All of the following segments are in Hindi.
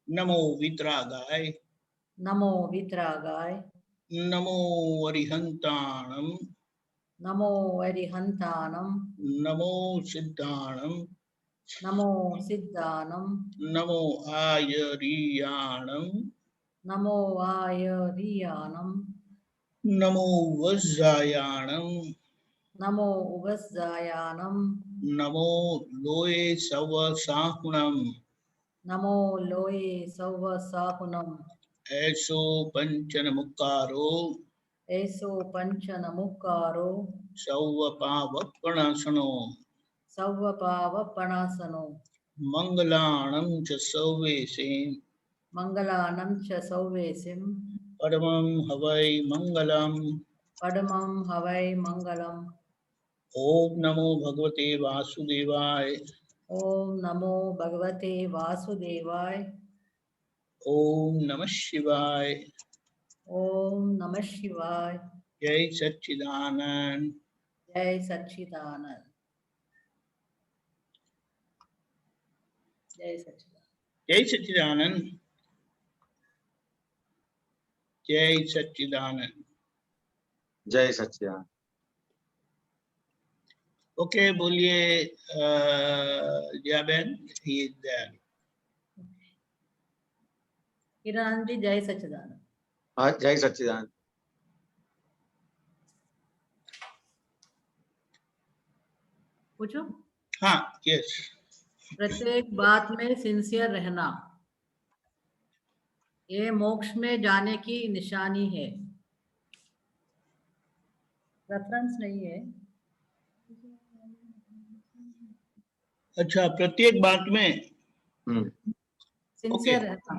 नमो वितरागाय, नमो वितरागाय, नमो अरिहंताणम, नमो अरिहंतानम, नमो सिद्धाणम, नमो सिद्धानम, नमो आयरियाणम, नमो आयरियानम, नमो वज्रायाणम, नमो उवस्जायानम, नमो लोये सवसाहुणम, नमो लोये सौवसाहुनम, ऐसो पंचन मुक्कारो, ऐसो पंचनमुक्कारो, सौवपावपणासनो, सौवपावपणासनो, मंगलाणं च सौवेशे, मंगलानं च सौवेसिं, परमं हवै मंगलम्। पद्मं हवै मंगलम्। ओम नमो भगवते वासुदेवाय, ओम नमो भगवते वासुदेवाय, ओम नमः शिवाय, ओम नमः शिवाय। जय सच्चिदानंद। जय सच्चिदानंद, जय सच्चिदानंद, जय सच्चिदानंद, जय सच्चिदानंद। जय सच्चिदानंद। ओके, बोलिए जयाबेन। किरण जी जय सच्चिदानंद। हाँ, जय सच्चिदानंद। पूछो। हाँ, यस। प्रत्येक बात में सिंसियर रहना, ये मोक्ष में जाने की निशानी है। रेफरेंस नहीं है। अच्छा, प्रत्येक बात में सिंसियर रहना।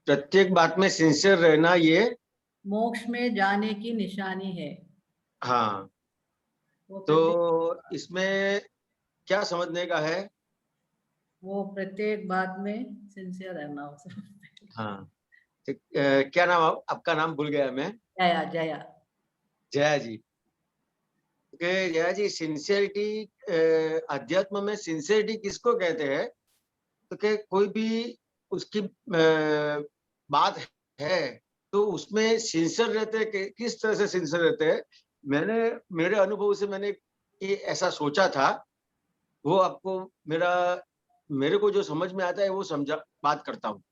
प्रत्येक बात में सिंसियर रहना ये मोक्ष में जाने की निशानी है। हाँ, वो तो प्रत्येक, इसमें क्या समझने का है? वो प्रत्येक बात में सिंसियर रहना हो। हाँ, तो, क्या नाम आपका? नाम भूल गया मैं। जया, जया। जया जी। जया जी, सिंसियरिटी, अध्यात्म में सिंसियरिटी किसको कहते हैं? तो कि कोई भी उसकी बात है तो उसमें सिंसियर रहते हैं। किस तरह से सिंसियर रहते हैं? मेरे अनुभव से मैंने ये ऐसा सोचा था, वो आपको मेरे को जो समझ में आता है वो समझा बात करता हूँ।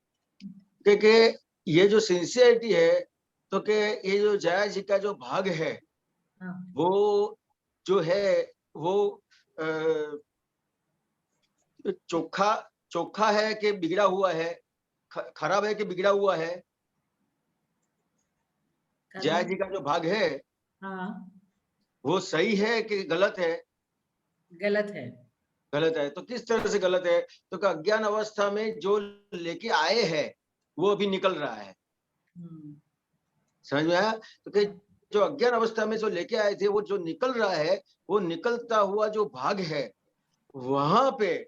क्योंकि ये जो सिंसियरिटी है, तो कि ये जो जया जी का जो भाग है, वो जो है वो चोखा है कि बिगड़ा हुआ है, खराब है कि बिगड़ा हुआ है? जया जी का जो भाग है, हाँ, वो सही है कि गलत है? गलत है। गलत है। तो किस तरह से गलत है? तो अज्ञान अवस्था में जो लेके आए हैं वो अभी निकल रहा है। समझ में आया? तो कि जो अज्ञान अवस्था में जो लेके आए थे वो जो निकल रहा है, वो निकलता हुआ जो भाग है, वहां पे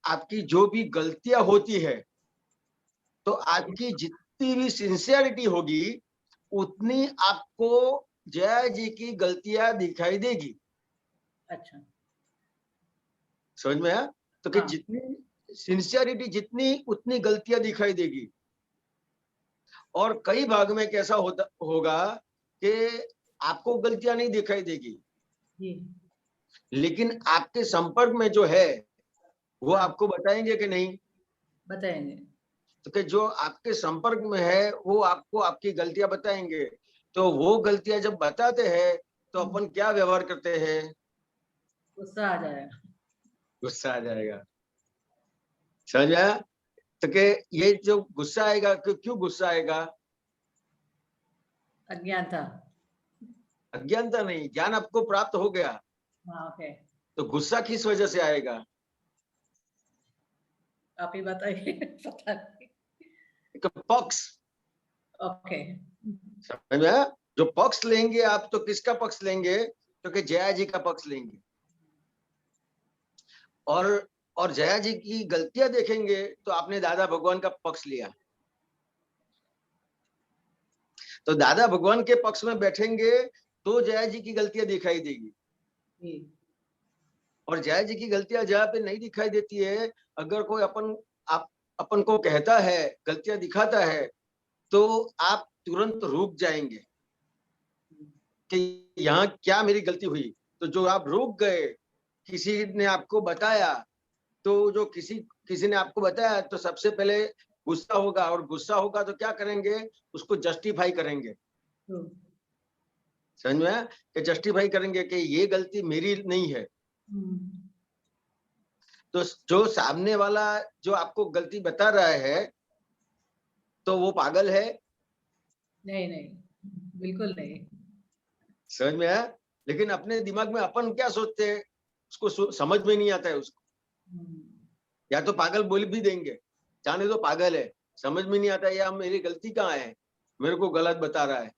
आपकी जो भी गलतियां होती है, तो आपकी जितनी भी सिंसियरिटी होगी उतनी आपको जया जी की गलतियां दिखाई देगी। अच्छा, समझ में आया? तो कि जितनी सिंसियरिटी जितनी उतनी गलतियां दिखाई देगी। और कई भाग में कैसा होगा कि आपको गलतियां नहीं दिखाई देगी, लेकिन आपके संपर्क में जो है वो आपको बताएंगे कि नहीं? बताएंगे। तो कि जो आपके संपर्क में है वो आपको आपकी गलतियां बताएंगे। तो वो गलतियां जब बताते हैं तो अपन क्या व्यवहार करते हैं? गुस्सा आ जाएगा। गुस्सा आ जाएगा। समझ आया? तो कि ये जो गुस्सा आएगा, क्यों गुस्सा आएगा? अज्ञानता। अज्ञानता नहीं, ज्ञान आपको प्राप्त हो गया। ओके, तो गुस्सा किस वजह से आएगा? आप ही बताइए। पता नहीं। पक्ष। ओके, समझ में आया? जो पक्ष लेंगे आप, तो किसका पक्ष लेंगे? तो कि जया जी का पक्ष लेंगे। और जया जी की गलतियां देखेंगे तो आपने दादा भगवान का पक्ष लिया। तो दादा भगवान के पक्ष में बैठेंगे तो जया जी की गलतियां दिखाई देगी। और जया जी की गलतियां जहाँ पे नहीं दिखाई देती है, अगर कोई अपन को कहता है, गलतियां दिखाता है, तो आप तुरंत रुक जाएंगे कि यहाँ क्या मेरी गलती हुई। तो जो आप रुक गए, किसी ने आपको बताया, तो जो किसी ने आपको बताया, तो सबसे पहले गुस्सा होगा, और गुस्सा होगा तो क्या करेंगे, उसको जस्टिफाई करेंगे। ट्रू। समझ में आया? कि जस्टिफाई करेंगे कि ये गलती मेरी नहीं है। तो जो सामने वाला जो आपको गलती बता रहा है, तो वो पागल है? नहीं नहीं, बिल्कुल नहीं। समझ में आया? लेकिन अपने दिमाग में अपन क्या सोचते हैं, उसको समझ में नहीं आता है उसको। या तो पागल बोल भी देंगे, जाने तो पागल है, समझ में नहीं आता, या मेरी गलती कहाँ है, मेरे को गलत बता रहा है।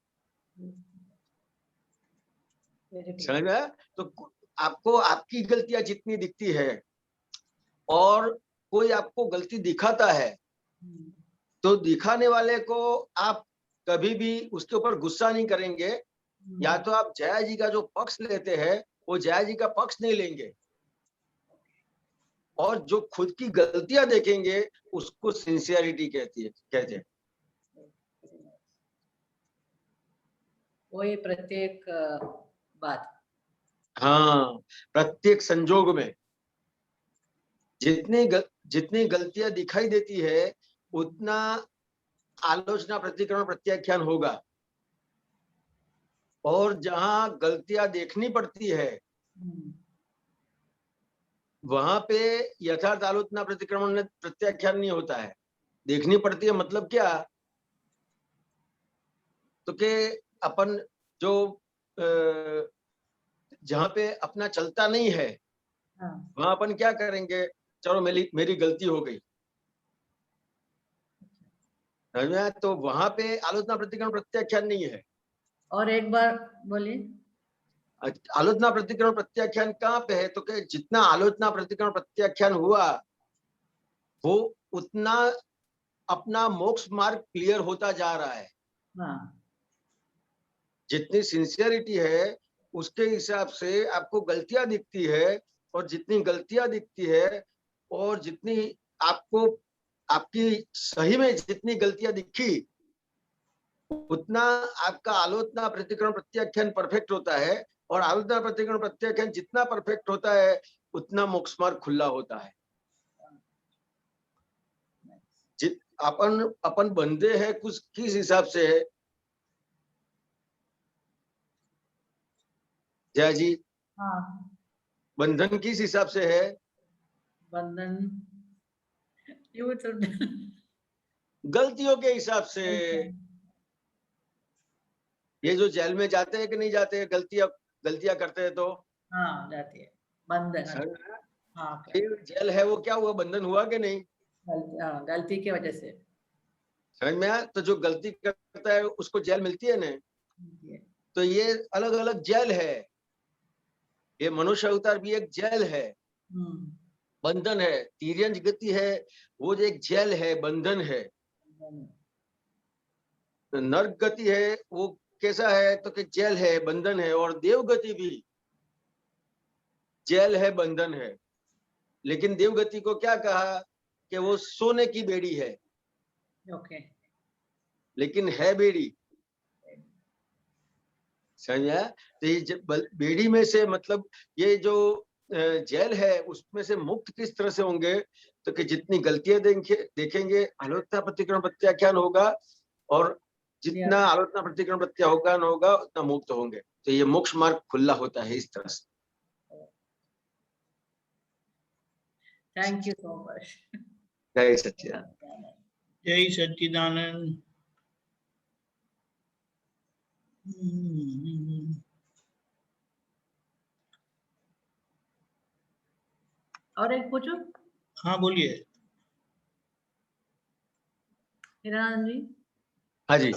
Very true. समझ में आया? तो आपको आपकी गलतियां जितनी दिखती है, और कोई आपको गलती दिखाता है, तो दिखाने वाले को आप कभी भी उसके ऊपर गुस्सा नहीं करेंगे। या तो आप जया जी का जो पक्ष लेते हैं, वो जया जी का पक्ष नहीं लेंगे, और जो खुद की गलतियां देखेंगे, उसको सिंसियरिटी कहते हैं। वो ये प्रत्येक बात। हाँ, प्रत्येक संजोग में जितनी गलतियां दिखाई देती है, उतना आलोचना, प्रतिक्रमण, प्रत्याख्यान होगा। और जहां गलतियां देखनी पड़ती है, वहां पे यथार्थ आलोचना, प्रतिक्रमण, प्रत्याख्यान नहीं होता है। देखनी पड़ती है मतलब क्या, तो कि अपन जो जहां पे अपना चलता नहीं है, वहां अपन क्या करेंगे, चलो मेरी गलती हो गई, समझ में आया? तो वहां पे आलोचना, प्रतिक्रमण, प्रत्याख्यान नहीं है। और एक बार बोलिए। आलोचना, प्रतिक्रमण, प्रत्याख्यान कहाँ पे है, तो कि जितना आलोचना, प्रतिक्रमण, प्रत्याख्यान हुआ, वो उतना अपना मोक्ष मार्ग क्लियर होता जा रहा है। हाँ, जितनी सिंसियरिटी है, उसके हिसाब से आपको गलतियां दिखती है, और जितनी गलतियां दिखती है, और जितनी आपको आपकी सही में जितनी गलतियां दिखी, उतना आपका आलोचना, प्रतिक्रमण, प्रत्याख्यान परफेक्ट होता है। और आलोचना, प्रतिक्रमण, प्रत्याख्यान जितना परफेक्ट होता है, उतना मोक्ष मार्ग खुला होता है। अपन बंदे हैं कुछ किस हिसाब से है जया जी, हाँ। बंधन किस हिसाब से है? बंधन गलतियों के हिसाब से। ये जो जेल में जाते हैं कि नहीं जाते हैं, गलतियां करते हैं, तो हाँ, जाती है बंधन। हाँ, जेल है, वो क्या हुआ, बंधन हुआ कि नहीं? गलती की वजह से। समझ में आया? तो जो गलती करता है उसको जेल मिलती है ना। तो ये अलग अलग जेल है। ये मनुष्य अवतार भी एक जेल है, बंधन है। तिर्यंज गति है, वो जो एक जेल है, बंधन है। नर्क गति है, वो कैसा है, तो कि जेल है, बंधन है। और देव गति भी जेल है, बंधन है। लेकिन देव गति को क्या कहा कि वो सोने की बेड़ी है, ओके। लेकिन है बेड़ी। समझा? तो ये बेड़ी में से, मतलब ये जो जेल है, उसमें से मुक्त किस तरह से होंगे, तो कि जितनी गलतियां देखेंगे, आलोचना, प्रतिक्रमण, प्रत्याख्यान होगा, और जितना आलोचना, प्रतिक्रमण, प्रत्याख्यान होगा, उतना मुक्त होंगे। तो ये मोक्ष मार्ग खुला होता है इस तरह से। Thank you so much. जय सच्चिदानंद। जय सच्चिदानंद। और एक पूछो। हाँ बोलिए। हिरानंद जी, हाँ जी।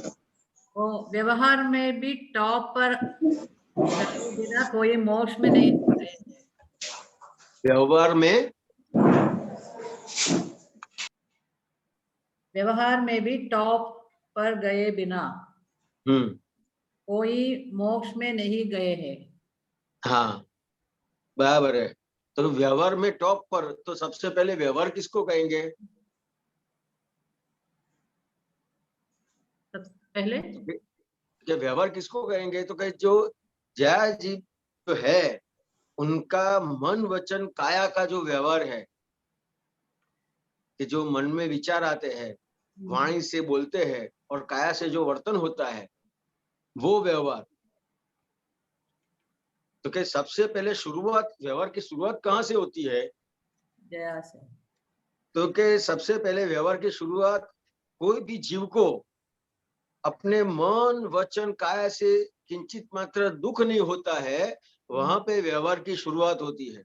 वो व्यवहार में भी टॉप पर बिना कोई मोक्ष में नहीं गए थे। व्यवहार में भी टॉप पर गए बिना कोई मोक्ष में नहीं गए हैं। हाँ, बराबर है। तो व्यवहार में टॉप पर, तो सबसे पहले व्यवहार किसको कहेंगे? पहले कि व्यवहार किसको कहेंगे? तो कहे जो जया जी जो है उनका मन वचन काया का जो व्यवहार है, कि जो मन में विचार आते हैं, वाणी से बोलते हैं और काया से जो वर्तन होता है, वो व्यवहार। तो कि सबसे पहले शुरुआत, व्यवहार की शुरुआत कहाँ से होती है? जया से। तो कि सबसे पहले व्यवहार की शुरुआत कोई भी जीव को अपने मन वचन काया से किंचित मात्र दुख नहीं होता है, वहां पे व्यवहार की शुरुआत होती है।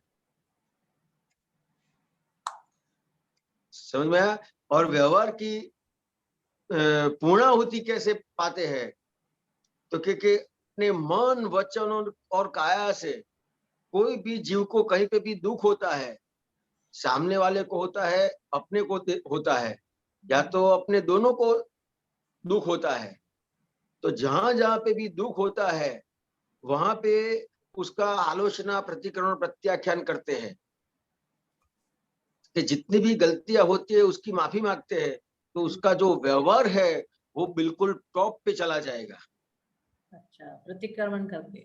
समझ में आया? और व्यवहार की पूर्णाहुति कैसे पाते हैं? तो कि अपने मन वचन और काया से कोई भी जीव को कहीं पे भी दुख होता है, सामने वाले को होता है, अपने को होता है, या तो अपने दोनों को दुख होता है, तो जहां जहां पे भी दुख होता है वहां पे उसका आलोचना, प्रतिकरण, प्रत्याख्यान करते हैं कि जितनी भी गलतियां होती है उसकी माफी मांगते हैं, तो उसका जो व्यवहार है वो बिल्कुल टॉप पे चला जाएगा। अच्छा, प्रतिक्रमण करके।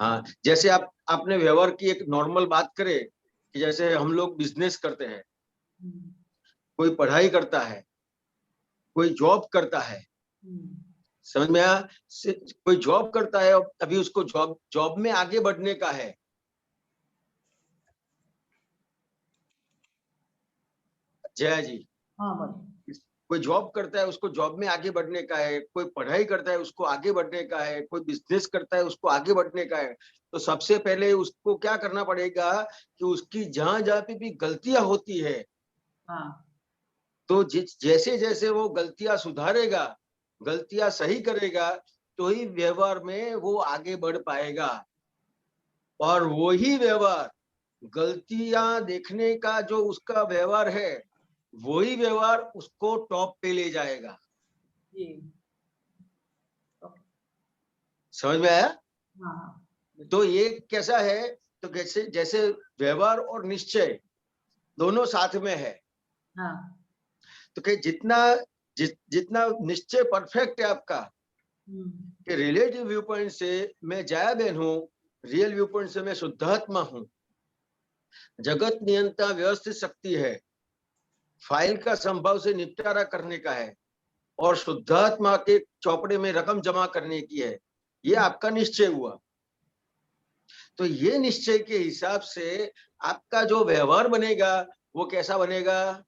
हाँ, जैसे आपने व्यवहार की एक नॉर्मल बात करे कि जैसे हम लोग बिजनेस करते हैं, कोई पढ़ाई करता है, कोई जॉब करता है, समझ में आया? कोई जॉब करता है और अभी उसको जॉब में आगे बढ़ने का है, जया जी। हाँ बोलिए। कोई जॉब करता है, उसको जॉब में आगे बढ़ने का है, कोई पढ़ाई करता है उसको आगे बढ़ने का है, कोई बिजनेस करता है उसको आगे बढ़ने का है। तो सबसे पहले उसको क्या करना पड़ेगा कि उसकी जहां जहां पे भी गलतियां होती है, हाँ। तो जैसे जैसे वो गलतियां सुधारेगा, गलतियां सही करेगा, तो ही व्यवहार में वो आगे बढ़ पाएगा। और वही व्यवहार, गलतियां देखने का जो उसका व्यवहार है, वही व्यवहार उसको टॉप पे ले जाएगा। जी। समझ में आया? हाँ। तो ये कैसा है? तो जैसे जैसे व्यवहार और निश्चय दोनों साथ में है, हाँ। तो कि जितना निश्चय परफेक्ट है आपका, कि रिलेटिव व्यू पॉइंट से मैं जया बहन हूं, रियल व्यू पॉइंट से मैं शुद्धात्मा हूं, जगत नियंत्रण व्यवस्थित शक्ति है, फाइल का संभव से निपटारा करने का है, और शुद्धात्मा के चौपड़े में रकम जमा करने की है, ये आपका निश्चय हुआ। तो ये निश्चय के हिसाब से आपका जो व्यवहार बनेगा वो कैसा बनेगा?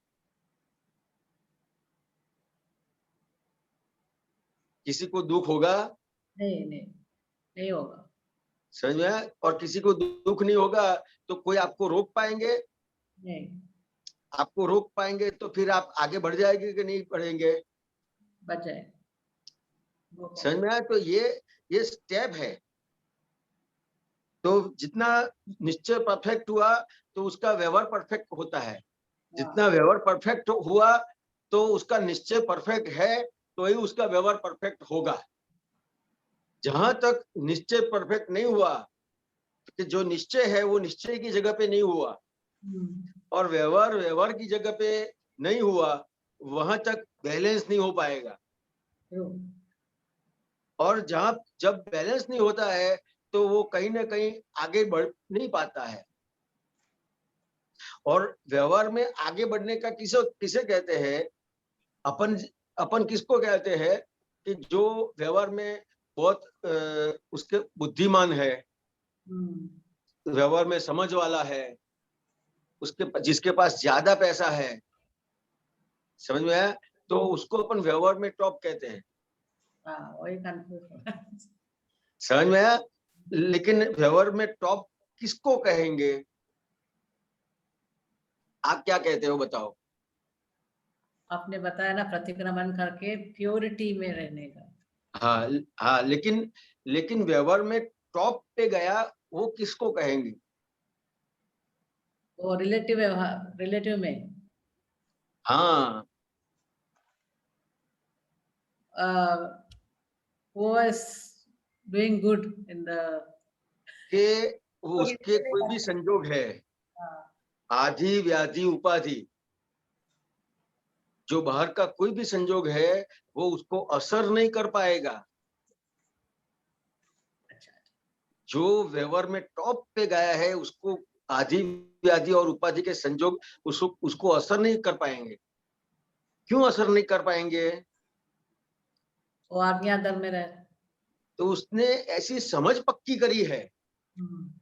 किसी को दुख होगा? नहीं होगा। समझ में आया? और किसी को दुख नहीं होगा तो कोई आपको रोक पाएंगे? नहीं। आपको रोक पाएंगे तो फिर आप आगे बढ़ जाएंगे कि नहीं बढ़ेंगे? बचाए। समझ में आया? तो ये स्टेप है। तो जितना निश्चय परफेक्ट हुआ तो उसका व्यवहार परफेक्ट होता है, जितना व्यवहार परफेक्ट हुआ तो उसका निश्चय परफेक्ट है, तो ही उसका व्यवहार परफेक्ट होगा। जहां तक निश्चय परफेक्ट नहीं हुआ, कि जो निश्चय है वो निश्चय की जगह पे नहीं हुआ और व्यवहार की जगह पे नहीं हुआ, वहां तक बैलेंस नहीं हो पाएगा। और जब बैलेंस नहीं होता है तो वो कहीं ना कहीं आगे बढ़ नहीं पाता है। और व्यवहार में आगे बढ़ने का किसे कहते हैं? अपन किसको कहते हैं कि जो व्यवहार में बहुत उसके बुद्धिमान है, व्यवहार में समझ वाला है, जिसके पास ज्यादा पैसा है, समझ में आया? तो उसको अपन व्यवहार में टॉप कहते हैं। वही कंफ्यूज। समझ में आया? लेकिन व्यवहार में टॉप किसको कहेंगे? आप क्या कहते हो बताओ? आपने बताया ना, प्रतिक्रमण करके प्योरिटी में रहने का। हाँ हाँ, लेकिन व्यवहार में टॉप पे गया वो किसको कहेंगे? वो रिलेटिव में हाँ, who was doing good in the कि उसके कोई भी संजोग है, आधि व्याधि उपाधि, जो बाहर का कोई भी संजोग है वो उसको असर नहीं कर पाएगा। अच्छा, जो व्यवहार में टॉप पे गया है उसको आधि व्याधि और उपाधि के संजोग उसको असर नहीं कर पाएंगे। क्यों असर नहीं कर पाएंगे? वो आज्ञा दल में रह। तो उसने ऐसी समझ पक्की करी है, हम्म,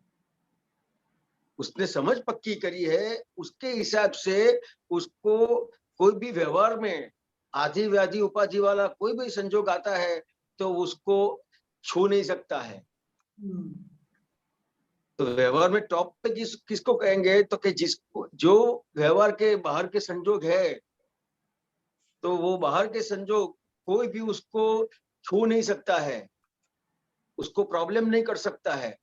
उसने समझ पक्की करी है, उसके हिसाब से उसको कोई भी व्यवहार में आधि व्याधि उपाधि वाला कोई भी संजोग आता है तो उसको छू नहीं सकता है। हम्म, तो व्यवहार में टॉप पे किसको कहेंगे? तो कि जिसको जो व्यवहार के बाहर के संजोग है, तो वो बाहर के संजोग कोई भी उसको छू नहीं सकता है, उसको प्रॉब्लम नहीं कर सकता है,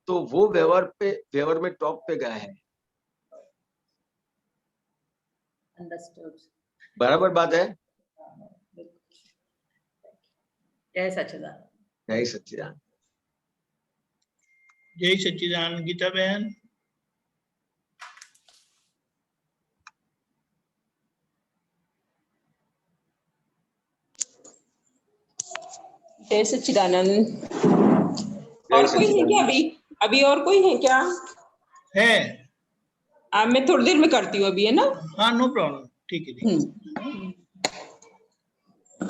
तो वो व्यवहार में टॉप पे गया है। अंडरस्टूड। बराबर बात है। जय सच्चिदानंद। जय सच्चिदानंद। जय सच्चिदानंद। गीता बहन। जय सच्चिदानंद। जय और कोई है क्या? सच्चिदानंद। अभी और कोई है क्या? है। मैं थोड़ी देर में करती हूँ अभी, है ना? हाँ, नो प्रॉब्लम। ठीक है, ठीक है। हम्म।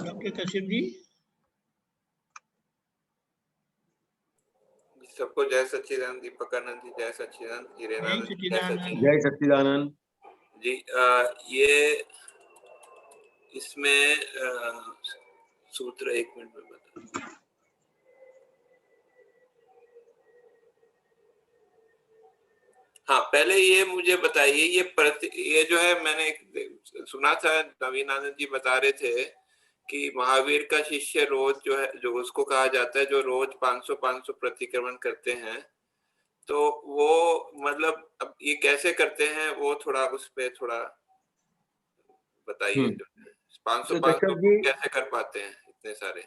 डॉक्टर कश्यप जी। सबको जय सच्चिदानंद। दीपक आनंद जी जय सच्चिदानंद। जय हिरेनानंद जी जय सच्चिदानंद। सच्चिदानंद जय सच्चिदानंद जी। ये इसमें सूत्र 1 मिनट में बता। हाँ, पहले ये मुझे बताइए, ये जो है मैंने सुना था, नवीन आनंद जी बता रहे थे कि महावीर का शिष्य रोज जो है, जो उसको कहा जाता है जो रोज 500 प्रतिक्रमण करते हैं, तो वो मतलब अब ये कैसे करते हैं वो थोड़ा उस पे थोड़ा बताइए। 500 तो कश्यप जी, कैसे कर पाते हैं इतने सारे?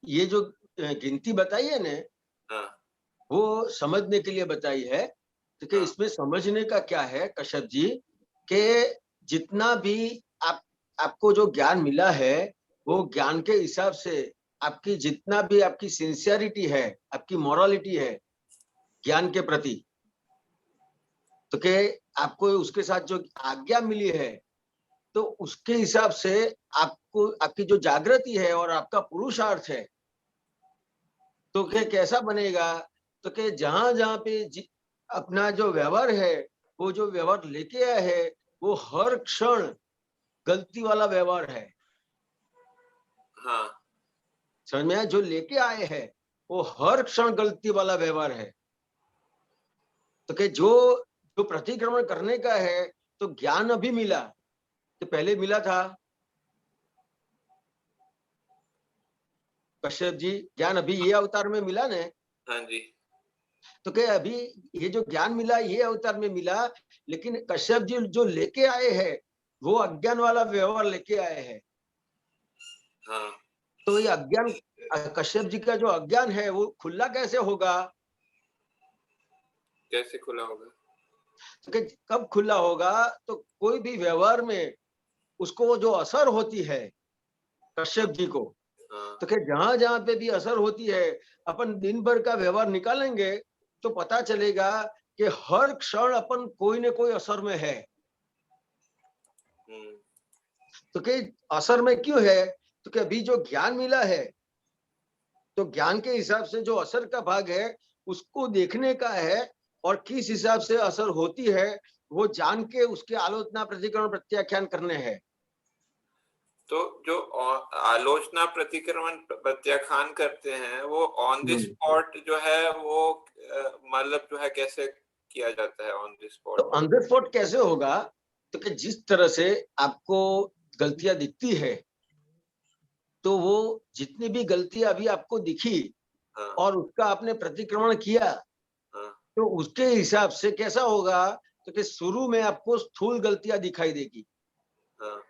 ये जो गिनती बताई है ने, हाँ वो समझने के लिए बताई है। तो हाँ। इसमें समझने का क्या है कश्यप जी, कि जितना भी आपको जो ज्ञान मिला है वो ज्ञान के हिसाब से आपकी जितना भी आपकी सिंसियरिटी है, आपकी मोरालिटी है ज्ञान के प्रति, तो कि आपको उसके साथ जो आज्ञा मिली है, तो उसके हिसाब से आपको आपकी जो जागृति है और आपका पुरुषार्थ है, तो क्या कैसा बनेगा? तो कि जहां जहां पे अपना जो व्यवहार है, वो जो व्यवहार लेके आया है वो हर क्षण गलती वाला व्यवहार है। हाँ समझ में आया? जो लेके आए हैं वो हर क्षण गलती वाला व्यवहार है। तो कि जो जो प्रतिक्रमण करने का है, तो ज्ञान अभी मिला, तो पहले मिला था कश्यप जी, ज्ञान अभी ये अवतार में मिला ने। हाँ जी। तो क्या अभी ये जो ज्ञान मिला ये अवतार में मिला, लेकिन कश्यप जी जो लेके आए हैं वो अज्ञान वाला व्यवहार लेके आए हैं। हाँ तो ये अज्ञान, कश्यप जी का जो अज्ञान है वो खुला कैसे होगा? कैसे खुला होगा? तो कब खुला होगा? तो कोई भी व्यवहार में उसको जो असर होती है कश्यप जी को, हाँ तो क्या जहां जहां पे भी असर होती है, अपन दिन भर का व्यवहार निकालेंगे तो पता चलेगा कि हर क्षण अपन कोई न कोई असर में है। तो कि असर में क्यों है? तो कि अभी जो ज्ञान मिला है, तो ज्ञान के हिसाब से जो असर का भाग है उसको देखने का है, और किस हिसाब से असर होती है वो जान के उसके आलोचना प्रतिक्रमण प्रत्याख्यान करने हैं। तो जो आलोचना प्रतिक्रमण प्रत्याख्यान करते हैं वो ऑन द स्पॉट जो है वो मतलब जो है कैसे किया जाता है ऑन द स्पॉट? तो ऑन द स्पॉट कैसे होगा? तो कि जिस तरह से आपको गलतियां दिखती है, तो वो जितनी भी गलतियां अभी आपको दिखी हाँ और उसका आपने प्रतिक्रमण किया, हाँ तो उसके हिसाब से कैसा होगा? तो कि शुरू में आपको स्थूल गलतियां दिखाई देगी, हाँ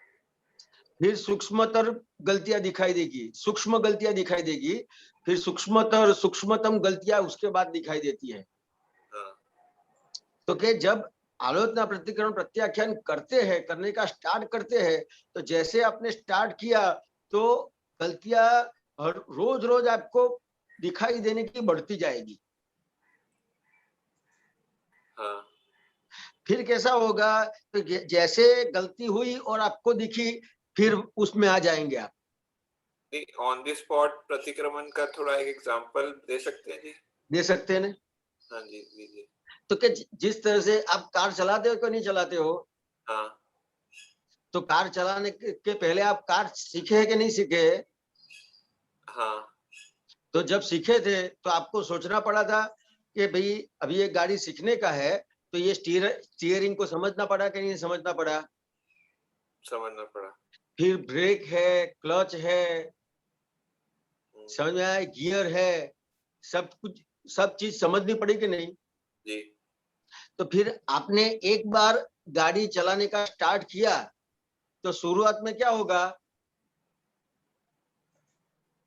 फिर सूक्ष्मतर गलतियां दिखाई देगी, सूक्ष्म गलतियां दिखाई देगी, फिर सूक्ष्मतर सूक्ष्मतम गलतियां उसके बाद दिखाई देती है। हाँ। तो कि जब आलोचना प्रतिकरण प्रत्याख्यान करने का स्टार्ट करते हैं, तो जैसे आपने स्टार्ट किया तो गलतियां रोज रोज आपको दिखाई देने की बढ़ती जाएगी। हाँ फिर कैसा होगा, तो जैसे गलती हुई और आपको दिखी, फिर उसमें आ जाएंगे आप। ऑन द स्पॉट प्रतिक्रमण का थोड़ा एक एग्जांपल दे सकते हैं जी? दे सकते हैं ना? हाँ जी दीजिए। तो कि जिस तरह से आप कार चलाते हो कि नहीं चलाते हो, हाँ तो कार चलाने के पहले आप कार सीखे हैं कि नहीं सीखे? हाँ तो जब सीखे थे तो आपको सोचना पड़ा था कि भाई अभी ये गाड़ी सीखने का है, तो ये स्टीयरिंग को समझना पड़ा कि नहीं समझना पड़ा? समझना पड़ा। फिर ब्रेक है, क्लच है, समझ में आया, गियर है, सब कुछ, सब चीज समझनी पड़ी कि नहीं? जी तो फिर आपने एक बार गाड़ी चलाने का स्टार्ट किया, तो शुरुआत में क्या होगा,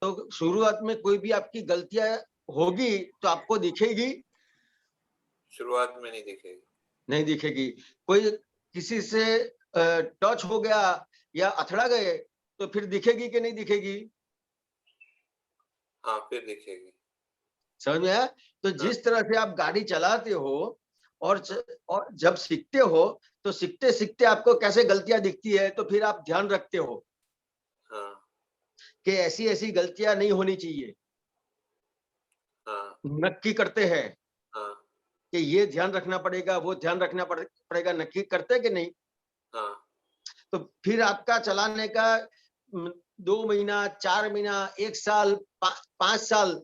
तो शुरुआत में कोई भी आपकी गलतियां होगी तो आपको दिखेगी? शुरुआत में नहीं दिखेगी। नहीं दिखेगी। कोई किसी से टच हो गया या अथड़ा गए तो फिर दिखेगी कि नहीं दिखेगी? हाँ फिर दिखेगी। समझ में आया? तो जिस तरह से आप गाड़ी चलाते हो और जब सीखते हो, तो सीखते सीखते आपको कैसे गलतियां दिखती है, तो फिर आप ध्यान रखते हो हाँ कि ऐसी ऐसी गलतियां नहीं होनी चाहिए। हाँ नक्की करते हैं हाँ कि ये ध्यान रखना पड़ेगा, वो ध्यान रखना पड़ेगा, नक्की करते कि नहीं? हाँ तो फिर आपका चलाने का 2 महीना, 4 महीना, 1 साल, 5 साल,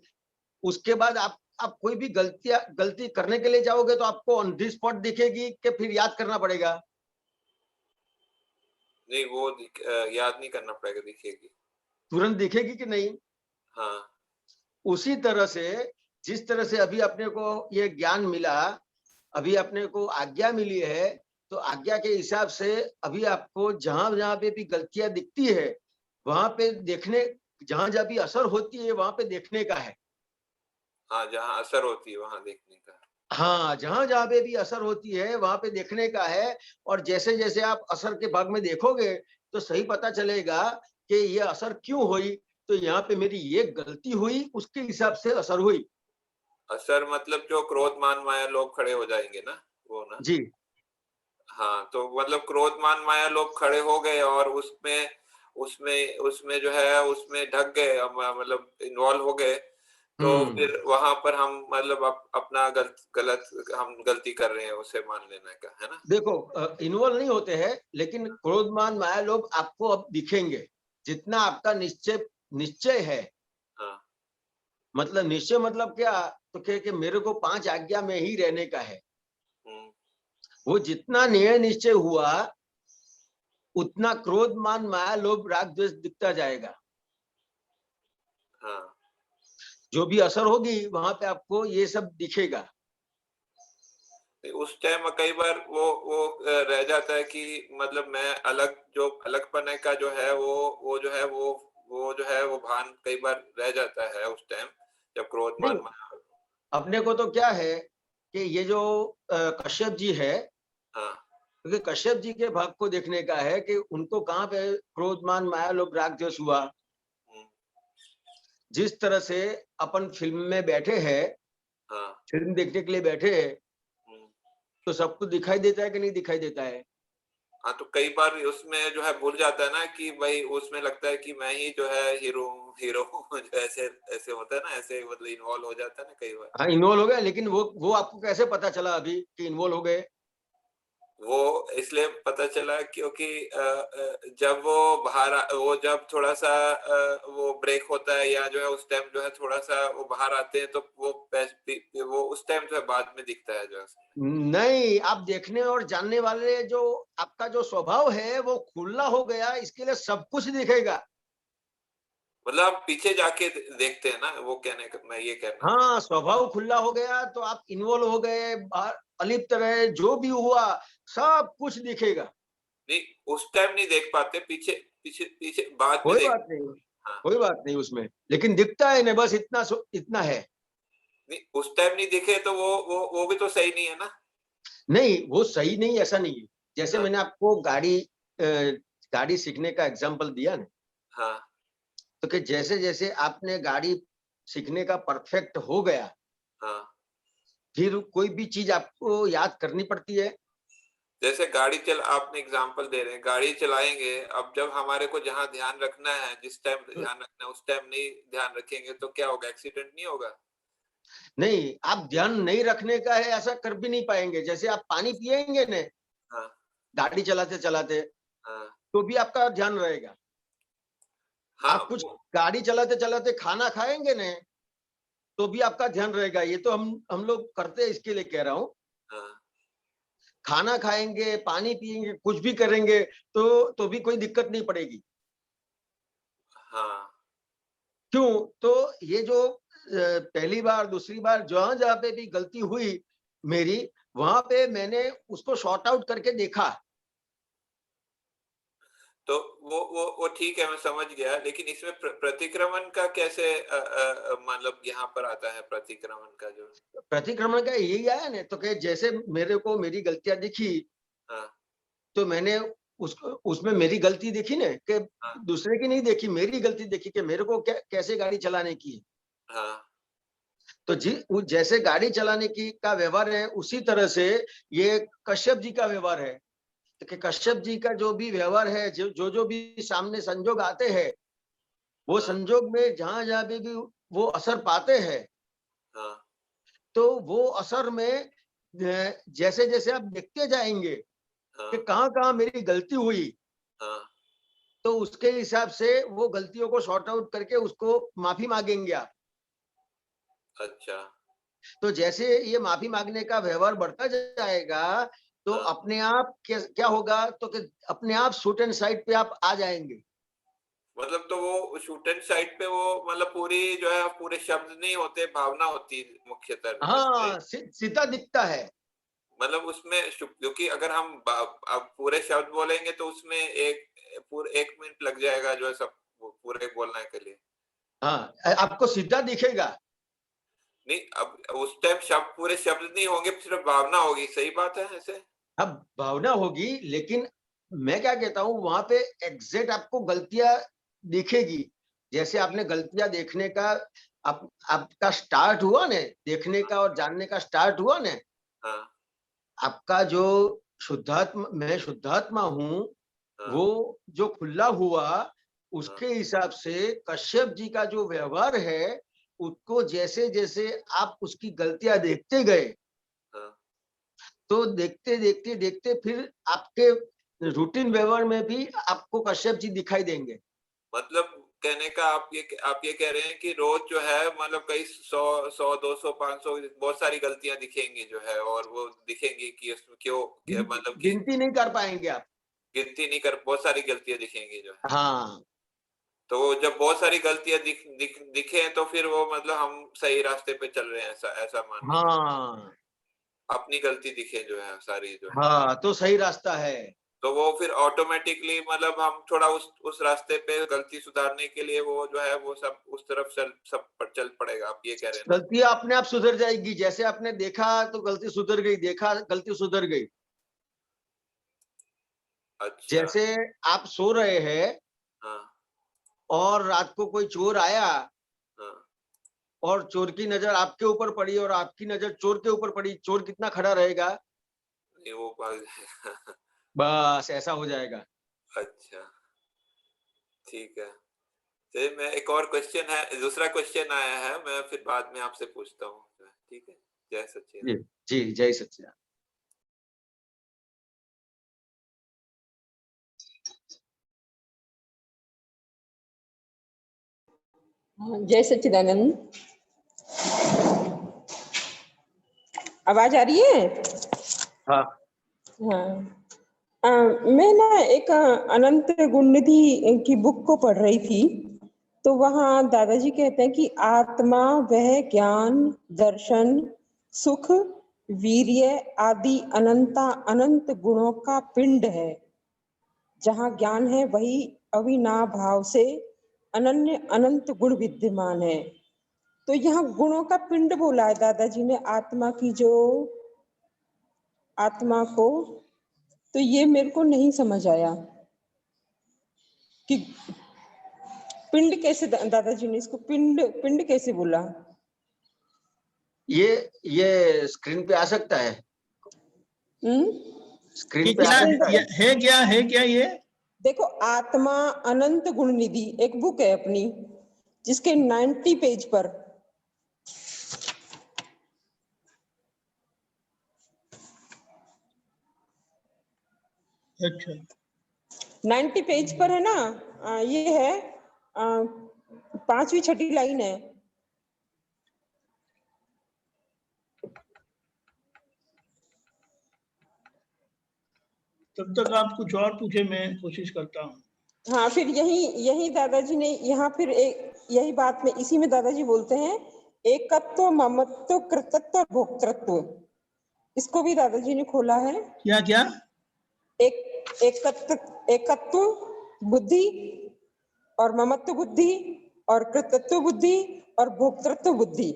उसके बाद आप कोई भी गलती करने के लिए जाओगे तो आपको ऑन दी स्पॉट दिखेगी कि फिर याद करना पड़ेगा? नहीं वो याद नहीं करना पड़ेगा, दिखेगी। तुरंत दिखेगी कि नहीं? हाँ उसी तरह से जिस तरह से अभी अपने को ये ज्ञान मिला, अभी अपने को आज्ञा मिली है, तो आज्ञा के हिसाब से अभी आपको जहां जहां पे भी गलतियां दिखती है, वहां पे देखने, जहां जहां भी असर होती है वहां पे देखने का है। हाँ जहाँ असर होती है वहां देखने का। हाँ, जहां जहां पे भी असर होती है वहां पे देखने का है। और जैसे जैसे आप असर के भाग में देखोगे तो सही पता चलेगा कि ये असर क्यों हुई, तो यहाँ पे मेरी ये गलती हुई, उसके हिसाब से असर हुई। असर मतलब जो क्रोध मान माया लोग खड़े हो जाएंगे ना, वो ना? जी हाँ तो मतलब क्रोध मान माया लोग खड़े हो गए और उसमें उसमें उसमें जो है उसमें ढक गए, मतलब इन्वॉल्व हो गए, तो फिर वहां पर हम मतलब अपना गलत हम गलती कर रहे हैं उसे मान लेने का है ना? देखो, इन्वॉल्व नहीं होते हैं, लेकिन क्रोधमान माया लोग आपको अब दिखेंगे, जितना आपका निश्चय है। हाँ मतलब निश्चय मतलब क्या, तो कि मेरे को 5 आज्ञा में ही रहने का है। वो जितना निर्णय निश्चय हुआ, उतना क्रोध मान माया लोभ राग द्वेष दिखता जाएगा। हाँ जो भी असर होगी वहां पे आपको ये सब दिखेगा। उस टाइम कई बार वो रह जाता है कि मतलब मैं अलग, जो अलगपने का जो है वो जो है वो जो है वो भान कई बार रह जाता है उस टाइम जब क्रोध मान माया। अपने को तो क्या है कि ये जो कश्यप जी है, हाँ क्योंकि कश्यप जी के भाग को देखने का है कि उनको कहाँ पे क्रोध मान माया लोभ राग द्वेष हुआ। जिस तरह से अपन फिल्म में बैठे हैं, हाँ फिल्म देखने के लिए बैठे हैं, तो सब कुछ दिखाई देता है कि नहीं दिखाई देता है? हाँ तो कई बार उसमें जो है भूल जाता है ना कि भाई उसमें लगता है कि मैं ही जो है हीरो जो ऐसे ऐसे होता है ना, ऐसे मतलब इन्वॉल्व हो जाता है ना कई बार। हाँ, इन्वॉल्व हो गया, लेकिन वो आपको कैसे पता चला अभी कि इन्वॉल्व हो गए? वो इसलिए पता चला क्योंकि जब वो जब थोड़ा सा वो ब्रेक होता है या जो है उस टाइम जो है थोड़ा सा वो बाहर आते हैं, तो वो उस टाइम जो है बाद में दिखता है जो है। नहीं, आप देखने और जानने वाले, जो आपका जो स्वभाव है वो खुला हो गया, इसके लिए सब कुछ दिखेगा। मतलब आप पीछे जाके देखते हैं ना, वो कहने का मैं ये कहना। हाँ, स्वभाव खुला हो गया तो आप इन्वॉल्व हो गए, अलिप्त रहे, जो भी हुआ सब कुछ दिखेगा। नहीं उस टाइम नहीं देख पाते, पीछे पीछे पीछे बाद में कोई देख। बात नहीं, हाँ कोई बात नहीं उसमें, लेकिन दिखता है ना, बस इतना इतना है। नहीं उस टाइम नहीं दिखे तो वो भी तो सही नहीं है ना। नहीं, वो सही नहीं, ऐसा नहीं है। जैसे हाँ। मैंने आपको गाड़ी सीखने का एग्जांपल दिया ना, हाँ तो कि जैसे जैसे आपने गाड़ी सीखने का परफेक्ट हो गया, हाँ, फिर कोई भी चीज आपको याद करनी पड़ती है। जैसे गाड़ी चल आपने एग्जांपल दे रहे हैं, गाड़ी चलाएंगे, अब जब हमारे को जहाँ ध्यान रखना है, जिस टाइम ध्यान रखना है उस टाइम नहीं ध्यान रखेंगे तो क्या होगा, एक्सीडेंट नहीं होगा? नहीं, आप ध्यान नहीं रखने का है ऐसा कर भी नहीं पाएंगे। जैसे आप पानी पिएंगे ने हाँ गाड़ी चलाते चलाते, हाँ तो भी आपका ध्यान रहेगा। हाँ, आप कुछ गाड़ी चलाते चलाते खाना खाएंगे ने, तो भी आपका ध्यान रहेगा। ये तो हम लोग करते हैं, इसके लिए कह रहा हूँ। हाँ खाना खाएंगे, पानी पिएंगे, कुछ भी करेंगे, तो भी कोई दिक्कत नहीं पड़ेगी। हाँ, क्यों? तो ये जो पहली बार, दूसरी बार जहां जहां पे भी गलती हुई मेरी, वहां पे मैंने उसको शॉर्ट आउट करके देखा। तो वो ठीक है, मैं समझ गया, लेकिन इसमें प्रतिक्रमण का कैसे मतलब यहाँ पर आता है प्रतिक्रमण का जो? प्रतिक्रमण का यही आया ना, तो कि जैसे मेरे को मेरी गलतियां दिखी, हाँ तो मैंने उसमें मेरी गलती देखी ना, कि हाँ दूसरे की नहीं देखी, मेरी गलती देखी कि मेरे को कैसे गाड़ी चलाने की है। हाँ तो वो जैसे गाड़ी चलाने की का व्यवहार है, उसी तरह से ये कश्यप जी का व्यवहार है। तो कि कश्यप जी का जो भी व्यवहार है, जो भी सामने संजोग आते हैं, वो हाँ संजोग में जहां जहां भी वो असर पाते हैं, हाँ तो वो असर में जैसे जैसे आप देखते जाएंगे हाँ कि कहाँ कहाँ मेरी गलती हुई, हाँ, तो उसके हिसाब से वो गलतियों को सॉर्ट आउट करके उसको माफी मांगेंगे आप। अच्छा, तो जैसे ये माफी मांगने का व्यवहार बढ़ता जाएगा, तो हाँ, अपने आप क्या होगा, तो कि अपने आप शूट एंड साइड पे आप आ जाएंगे। मतलब तो वो शूट एंड साइड पे वो मतलब पूरी जो है पूरे शब्द नहीं होते, भावना होती है मुख्यतः उसमें। हाँ, सीधा दिखता है। मतलब उसमें क्योंकि अगर हम अब पूरे शब्द बोलेंगे तो उसमें पूरे 1 मिनट लग जाएगा जो है सब पूरे बोलने के लिए। हाँ, आपको सीधा दिखेगा। नहीं, अब उस टाइम शब्द पूरे शब्द नहीं होंगे, सिर्फ भावना होगी, सही बात है ऐसे? अब भावना होगी, लेकिन मैं क्या कहता हूँ, वहां पे एग्जैक्ट आपको गलतियां दिखेगी। जैसे आपने गलतियां देखने का आपका स्टार्ट हुआ ने, देखने का और जानने का स्टार्ट हुआ ने, हाँ आपका जो शुद्धात्मा, मैं शुद्धात्मा हूँ, हाँ वो जो खुला हुआ, हाँ उसके हिसाब से कश्यप जी का जो व्यवहार है, उसको जैसे जैसे आप उसकी गलतियां देखते गए, हाँ, तो देखते देखते देखते फिर आपके रूटीन व्यवहार में भी आपको कश्यप जी दिखाई देंगे। मतलब कहने का आप ये कह रहे हैं कि रोज जो है मतलब कई 100 200 500 बहुत सारी गलतियां दिखेंगी जो है, और वो दिखेंगी कि उसमें क्यों मतलब कि गिनती नहीं कर पाएंगे आप। गिनती नहीं कर, बहुत सारी गलतियां दिखेंगी जो है। हाँ तो जब बहुत सारी गलतियां दिखे तो फिर वो मतलब हम सही रास्ते पे चल रहे हैं, ऐसा ऐसा मान लीजिए। हाँ अपनी गलती दिखे जो है सारी जो है, हाँ, तो सही रास्ता है। तो वो फिर ऑटोमेटिकली मतलब हम थोड़ा उस रास्ते पे गलती सुधारने के लिए वो जो है वो सब उस तरफ सब पर चल पड़ेगा, आप ये कह रहे हैं ना? गलती अपने आप सुधर जाएगी। जैसे आपने देखा तो गलती सुधर गई, देखा गलती सुधर गई। अच्छा, जैसे आप सो रहे हैं हाँ और रात को कोई चोर आया, हाँ, और चोर की नजर आपके ऊपर पड़ी और आपकी नजर चोर के ऊपर पड़ी, चोर कितना खड़ा रहेगा? नहीं वो भाग जाएगा। बस ऐसा हो जाएगा। अच्छा, ठीक है। चलिए, मैं एक और क्वेश्चन है, दूसरा क्वेश्चन आया है, मैं फिर बाद में आपसे पूछता हूँ, ठीक है? जय जी सच्चिदानंद। जी, जय सच्चिदानंद। हाँ, जय सच्चिदानंद। आवाज आ रही है? हाँ हाँ। मैं ना एक अनंत गुणनिधि की बुक को पढ़ रही थी, तो वहाँ दादाजी कहते हैं कि आत्मा वह ज्ञान, दर्शन, सुख, वीर्य आदि अनंत गुणों का पिंड है। जहाँ ज्ञान है वही अविनाभाव से अनन्य अनंत गुण विद्यमान है। तो यहाँ गुणों का पिंड बोला है दादाजी ने, आत्मा की जो आत्मा को, तो ये मेरे को नहीं समझ आया कि पिंड कैसे, दादाजी ने इसको पिंड पिंड कैसे बोला? ये स्क्रीन पे आ सकता है, ये स्क्रीन पे आ क्या सकता है। है क्या ये? देखो, आत्मा अनंत गुण निधि एक बुक है अपनी, जिसके 90 पेज पर अच्छा, 90 पेज पर है ना, ये है 5वीं 6ठी लाइन है। तब तक आप कुछ और पूछे, मैं कोशिश करता हूँ। हाँ, फिर यही दादाजी ने यहाँ फिर यही बात में, इसी में दादाजी बोलते हैं एकत्व, ममत्व, कृतत्व, भोक्तृत्व। इसको भी दादाजी ने खोला है। क्या क्या? एकत्व बुद्धि और ममत्व बुद्धि और कृतत्व बुद्धि और भोक्तृत्व बुद्धि।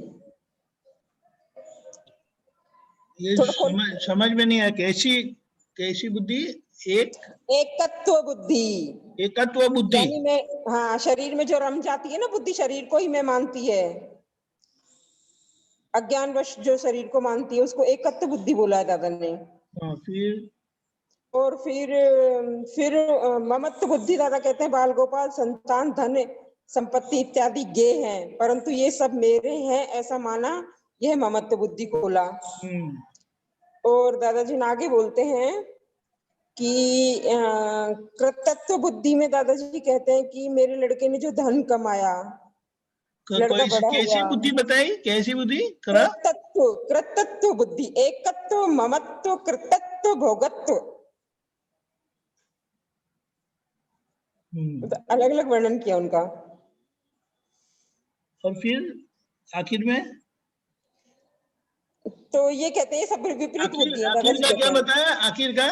ये समझ में नहीं आया, कैसी बुद्धि? एकत्व बुद्धि, एकत्व बुद्धि। यानी मैं, हाँ, शरीर में जो रम जाती है ना बुद्धि, शरीर को ही मैं मानती है, अज्ञानवश जो शरीर को मानती है, उसको एकत्व बुद्धि बोला है दादा ने। हाँ, और फिर ममत्व बुद्धि, दादा कहते हैं बाल गोपाल, संतान, धन, संपत्ति इत्यादि गे हैं, परंतु ये सब मेरे हैं ऐसा माना, यह ममत्व बुद्धि खोला। और दादाजी आगे बोलते हैं कि कृतत्व बुद्धि में दादाजी कहते हैं कि मेरे लड़के ने जो धन कमाया, लड़का बड़ा कैसी हुआ। बुद्धि बताई? कैसी बुद्धि? कृतत्व बुद्धि, एकत्व, ममत्व, कृतत्व, भोगत्व, अलग अलग वर्णन किया उनका। और फिर आखिर में तो ये कहते हैं सब विपरीत बुद्धि है। आखिर का क्या बताया? आखिर का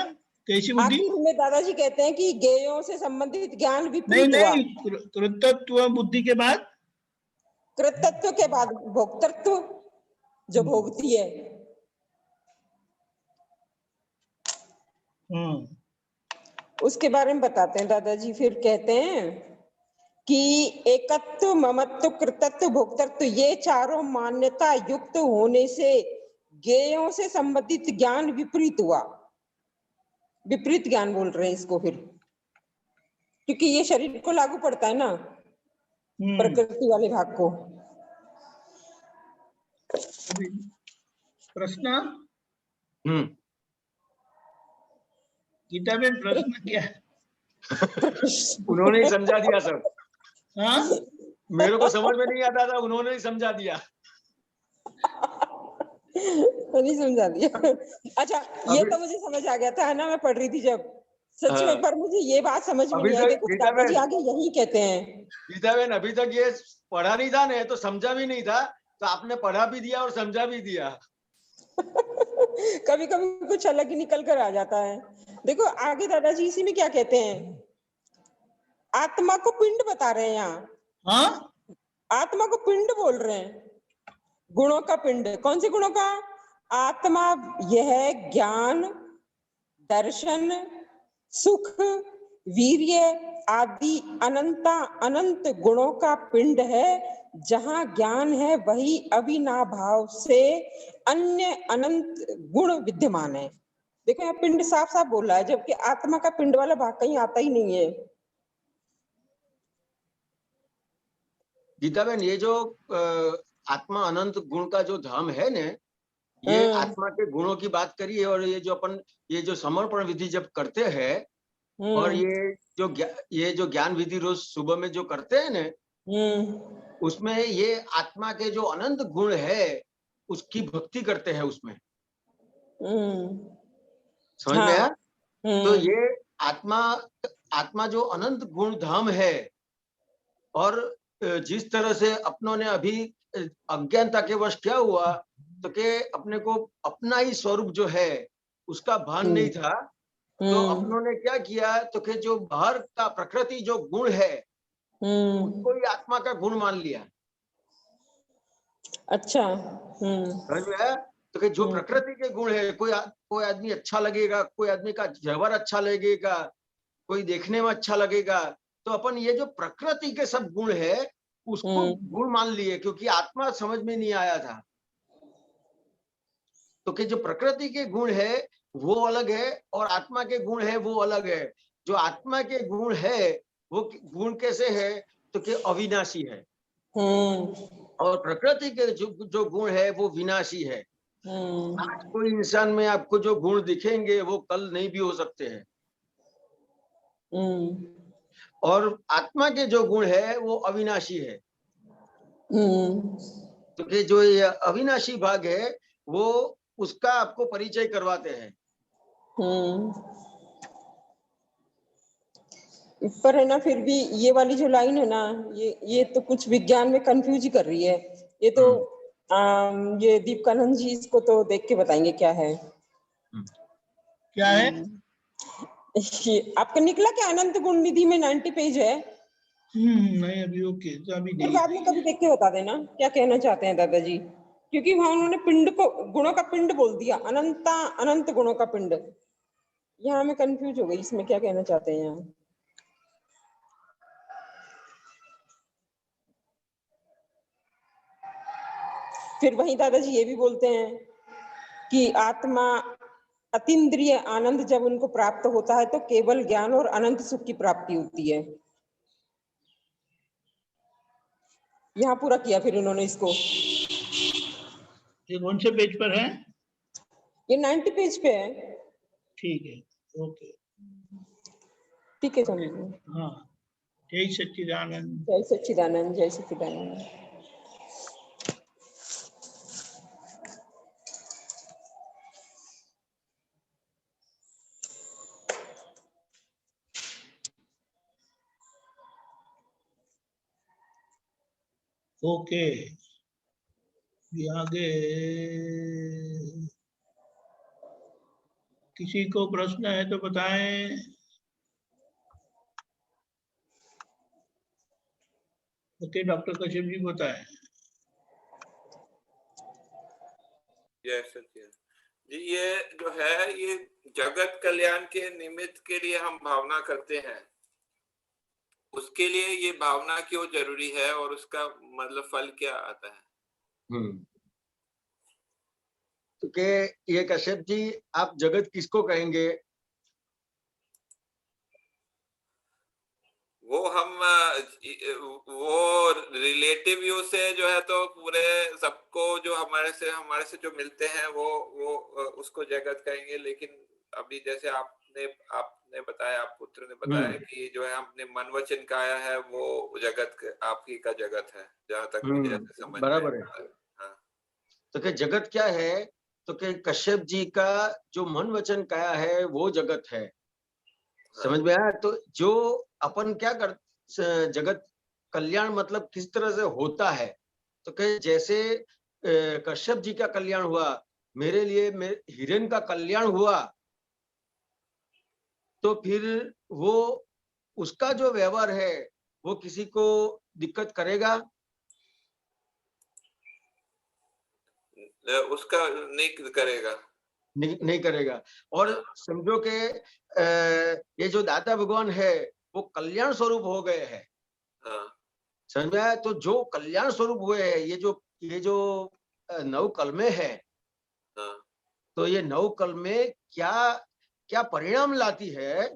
कैसी बुद्धि? आखिर में दादाजी कहते हैं कि गेयों से संबंधित ज्ञान नहीं विपरीत हुआ। कृतत्व बुद्धि के बाद, कृतत्व के बाद भोक्तृत्व, जो भोगती है। उसके बारे में बताते हैं दादाजी। फिर कहते हैं कि एकत्व, ममत्व, कृतत्व, भोक्तृत्व, ये चारों मान्यता युक्त होने से गेयों से संबंधित ज्ञान विपरीत हुआ। विपरीत ज्ञान बोल रहे हैं इसको फिर, क्योंकि ये शरीर को लागू पड़ता है ना, प्रकृति वाले भाग को। प्रश्न? गीता में प्रश्न क्या है? उन्होंने ही समझा दिया सब। हाँ, मेरे को समझ में नहीं आता था, उन्होंने ही समझा दिया। नहीं समझा दिया। अच्छा, ये तो मुझे समझ आ गया था ना, मैं पढ़ रही थी जब, सच में। पर मुझे ये बात समझ में नहीं आई। देखो दादाजी आगे यही कहते हैं, गीता बहन अभी तक ये पढ़ा नहीं था ना, तो समझा भी नहीं था, तो आपने पढ़ा भी दिया और समझा भी दिया। कभी कभी कुछ अलग ही निकल कर आ जाता है। देखो आगे दादाजी इसी में क्या कहते हैं, आत्मा को पिंड बता रहे हैं यहाँ। हाँ, आत्मा को पिंड बोल रहे हैं, गुणों का पिंड। कौन से गुणों का? आत्मा यह ज्ञान, दर्शन, सुख, वीर्य आदि अनंत गुणों का पिंड है। जहां ज्ञान है वही अविनाभाव से अन्य अनंत गुण विद्यमान है। देखो यहाँ पिंड साफ साफ बोल रहा है, जबकि आत्मा का पिंड वाला भाग कहीं आता ही नहीं है। गीता बहन, ये जो आत्मा अनंत गुण का जो धाम है ने, ये आत्मा के गुणों की बात करी है। और ये जो समर्पण विधि जब करते हैं, और ये जो ज्ञान विधि रोज सुबह में जो करते हैं ने, उसमें ये आत्मा के जो अनंत गुण है उसकी भक्ति करते हैं उसमें। समझ में आया? तो ये आत्मा जो अनंत गुण धाम है, और जिस तरह से अपनों ने अभी अज्ञानता के वश क्या हुआ, तो के अपने को अपना ही स्वरूप जो है उसका भान नहीं था। तो अपनों ने क्या किया, तो के जो बाहर का प्रकृति जो गुण है उसको ही आत्मा का गुण मान लिया। अच्छा, समझ में आया? तो कि जो प्रकृति के गुण है, कोई आदमी अच्छा लगेगा, कोई आदमी का व्यवहार अच्छा लगेगा, कोई देखने में अच्छा लगेगा, तो अपन ये जो प्रकृति के सब गुण है उसको गुण मान लिए, क्योंकि आत्मा समझ में नहीं आया था। तो कि जो प्रकृति के गुण है वो अलग है और आत्मा के गुण है वो अलग है। जो आत्मा के गुण है वो गुण कैसे है, तो कि अविनाशी है, और प्रकृति के जो गुण है वो विनाशी है। आज कोई इंसान में आपको जो गुण दिखेंगे वो कल नहीं भी हो सकते हैं, और आत्मा के जो गुण है वो अविनाशी है। तो कि जो ये अविनाशी भाग है वो उसका आपको परिचय करवाते हैं। पर है ना, फिर भी ये वाली जो लाइन है ना, ये तो कुछ विज्ञान में कंफ्यूज ही कर रही है। ये तो ये दीपकानंद जी इसको तो देख के बताएंगे क्या है। क्या है आपका निकला क्या? अनंत गुण निधि में 90 पेज है। नहीं अभी ओके, तो अभी फिर नहीं। बाद में कभी देख के बता देना क्या कहना चाहते हैं दादाजी, क्योंकि वहां उन्होंने पिंड को गुणों का पिंड बोल दिया, अनंत गुणों का पिंड। यहाँ मैं कंफ्यूज हो गई, इसमें क्या कहना चाहते हैं यहाँ। फिर वहीं दादाजी ये भी बोलते हैं कि आत्मा अतीन्द्रिय आनंद जब उनको प्राप्त होता है तो केवल ज्ञान और अनंत सुख की प्राप्ति होती है। यहाँ पूरा किया फिर उन्होंने इसको। ये कौन से पेज पर है? ये 90 पेज पे है। ठीक है, ओके, ठीक है समझ। हाँ, जय सच्चिदानंद। जय सच्चिदानंद, जय सच्चिदानंद। ओके, आगे किसी को प्रश्न है तो बताएं। ओके, डॉक्टर कश्यप जी बताएं। जय सच्चिदानंद जी, ये जो है ये जगत कल्याण के निमित्त के लिए हम भावना करते हैं, उसके लिए ये भावना क्यों जरूरी है और उसका मतलब फल क्या आता है? तो के ये कश्यप जी, आप जगत किसको कहेंगे? वो हम वो रिलेटिव व्यू से जो है तो पूरे सबको जो हमारे से जो मिलते हैं वो उसको जगत कहेंगे। लेकिन अभी जैसे आपने बताया, आप पुत्र ने बताया कि जो है हमने मन वचन काया है वो जगत आपकी का जगत है, जहां तक मुझे ऐसे समझ बराबर है। हाँ। तो क्या जगत क्या है? तो क्या कश्यप जी का जो मन वचन काया है वो जगत है। समझ में आया? तो जो अपन क्या कर, जगत कल्याण मतलब किस तरह से होता है, तो क्या जैसे कश्यप जी का कल्याण हुआ, मेरे लिए हिरण का कल्याण हुआ, तो फिर वो उसका जो व्यवहार है वो किसी को दिक्कत करेगा? उसका नहीं करेगा, नहीं करेगा। और समझो के ये जो दाता भगवान है वो कल्याण स्वरूप हो गए हैं। समझ में आया? तो जो कल्याण स्वरूप हुए हैं, ये जो 9 कलमे है, तो ये 9 कलमे क्या परिणाम लाती है